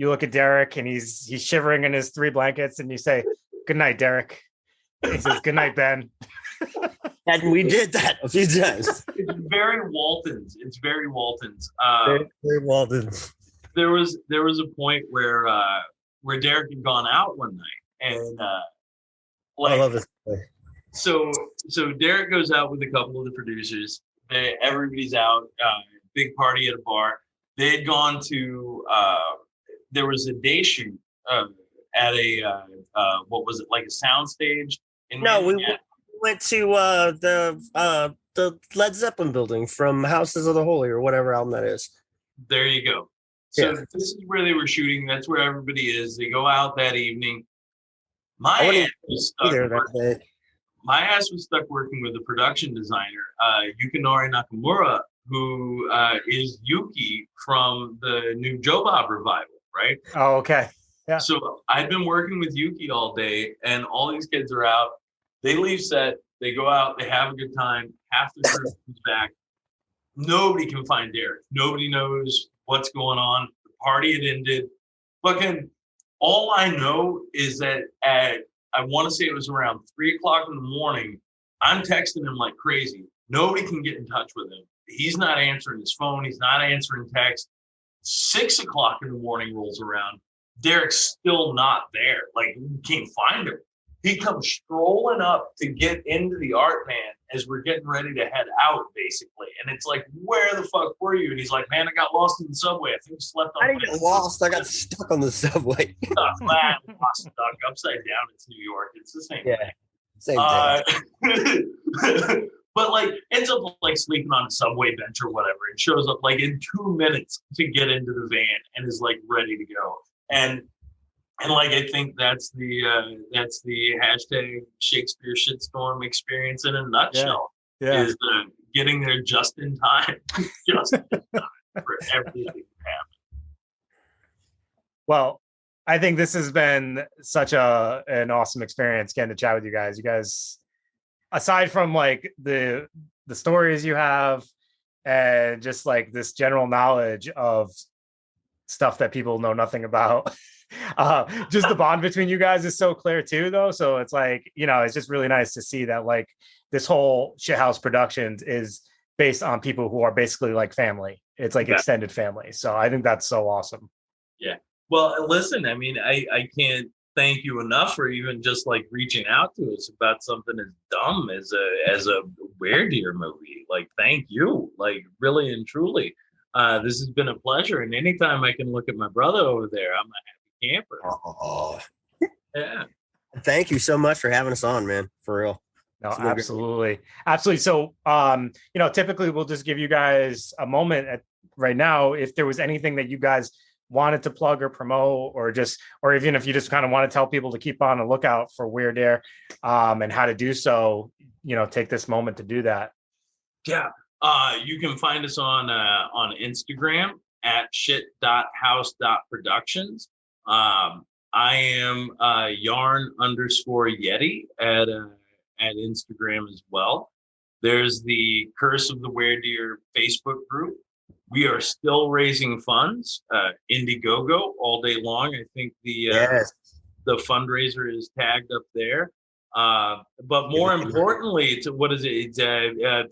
look at Derek and he's shivering in his 3 blankets, and you say, "Good night, Derek." And he says, "Good night, Ben." And we did that a few times. It's very Waltons. Very Waltons. There was a point where Derek had gone out one night, and I love this. So Derek goes out with a couple of the producers. Everybody's out. Big party at a bar. They had gone to. There was a day shoot at a what was it, like a sound stage? No, we went to the Led Zeppelin building from Houses of the Holy or whatever album that is. There you go. So Yeah. this is where they were shooting. That's where everybody is. They go out that evening. I My wouldn't ass was Be stuck. there that day. My ass was stuck working with the production designer, Yukinori Nakamura, who is Yuki from the new Joe Bob revival, right? Oh, okay. Yeah. So I've been working with Yuki all day, and all these kids are out. They leave set, they go out, they have a good time. Half the crew comes back. Nobody can find Derek. Nobody knows what's going on. The party had ended. Fucking, all I know is that I want to say it was around 3:00 in the morning. I'm texting him like crazy. Nobody can get in touch with him. He's not answering his phone. He's not answering text. 6:00 in the morning rolls around. Derek's still not there. Like, you can't find him. He comes strolling up to get into the art van as we're getting ready to head out, basically. And it's like, where the fuck were you? And he's like, man, I got lost in the subway. I think I slept on I didn't get lost. I got stuck on the subway. stuck. Man, lost stuck upside down. It's New York. It's the same Yeah. thing. Same thing. But like ends up like sleeping on a subway bench or whatever. It shows up like in 2 minutes to get into the van and is like ready to go. And like I think that's the hashtag Shakespeare shitstorm experience in a nutshell. Yeah. Is getting there just in time, just in time for everything to happen. Well, I think this has been such an awesome experience getting to chat with you guys. You guys, aside from like the stories you have and just like this general knowledge of stuff that people know nothing about, just the bond between you guys is so clear too, though. So it's like, you know, it's just really nice to see that like this whole Shithouse Productions is based on people who are basically like family. It's like extended family. So I think that's so awesome. Yeah. Well, listen, I mean, I can't thank you enough for even just like reaching out to us about something as dumb as a Weredeer movie. Like, thank you, like really and truly. This has been a pleasure, and anytime I can look at my brother over there, I'm a happy camper. Oh. Yeah. Thank you so much for having us on, man. For real. No, absolutely. Absolutely. So, you know, typically we'll just give you guys a moment right now. If there was anything that you guys wanted to plug or promote, or even if you just kind of want to tell people to keep on a lookout for Weredeer, and how to do so, you know, take this moment to do that. Yeah. You can find us on Instagram at shit.house.productions. I am yarn_Yeti at Instagram as well. There's the Curse of the Weredeer Facebook group. We are still raising funds. Indiegogo all day long. I think the fundraiser is tagged up there. But more importantly, it's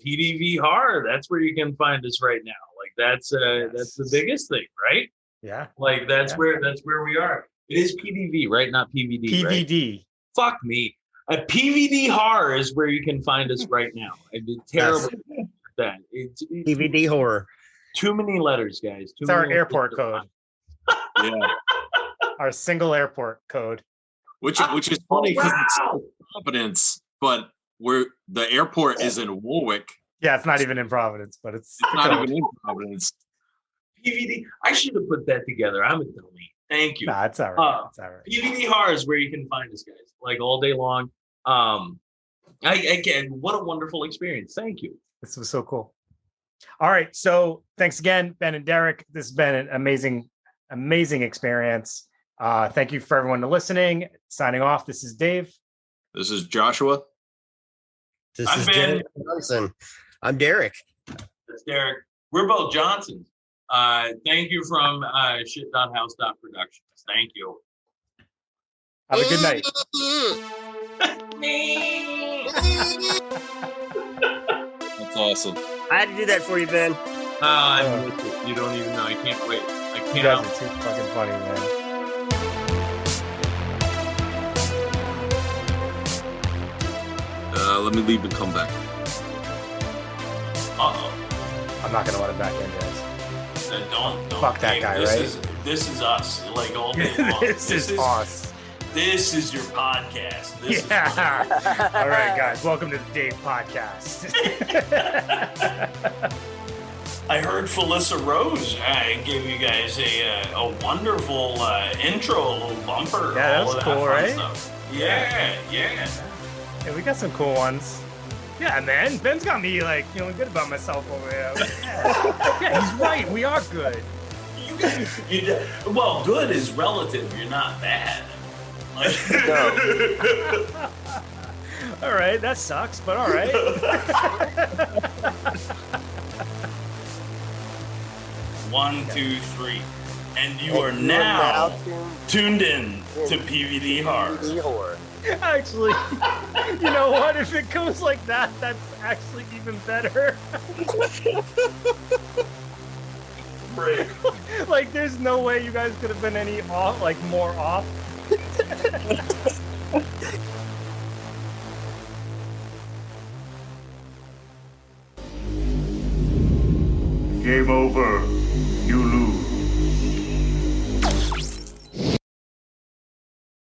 PDV horror. That's where you can find us right now. Like that's the biggest thing, right? Yeah. Like that's where we are. It is PDV, right? Not PVD. PVD. Right? Fuck me. PVD horror is where you can find us right now. I did terrible at that. It's DVD horror. Too many letters, guys. It's our airport code. Yeah. Our single airport code. Which is funny because it's Providence, but the airport is in Warwick. Yeah, it's not even in Providence, but it's not even in Providence. PVD. I should have put that together. I'm a dummy. Thank you. Nah, it's all right. It's all right. PVD horror is where you can find us, guys. Like all day long. Again, what a wonderful experience. Thank you. This was so cool. All right. So thanks again, Ben and Derek. This has been an amazing experience. Thank you for everyone listening. Signing off. This is Dave. This is Joshua. This I'm is Ben. Johnson. I'm Derek. That's Derek. We're both Johnsons. Thank you from shit.house.productions. Thank you. Have a good night. That's awesome. I had to do that for you, Ben. You don't even know. I can't wait. I You guys are too fucking funny, man. Let me leave and come back. Uh-oh. I'm not gonna let him back in, guys. Don't. Fuck that Hey, guy, this right? This is us. Like all day long. This is us. This is your podcast. This is Yeah. All right, guys. Welcome to the Dave Podcast. I heard Felissa Rose gave you guys a wonderful intro, a little bumper. Yeah, that all was of cool, fun right? stuff. Yeah. Yeah, we got some cool ones. Yeah, man. Ben's got me like feeling good about myself over here. Yeah, he's right. We are good. Well, good is relative. You're not bad. Like, All right, that sucks, but all right. 1, 2, 3, and you are now tuned in to PVD Horror. PVD Horror. Actually, you know what? If it goes like that, that's actually even better. Break. Like, there's no way you guys could have been any off, like more off. Game over.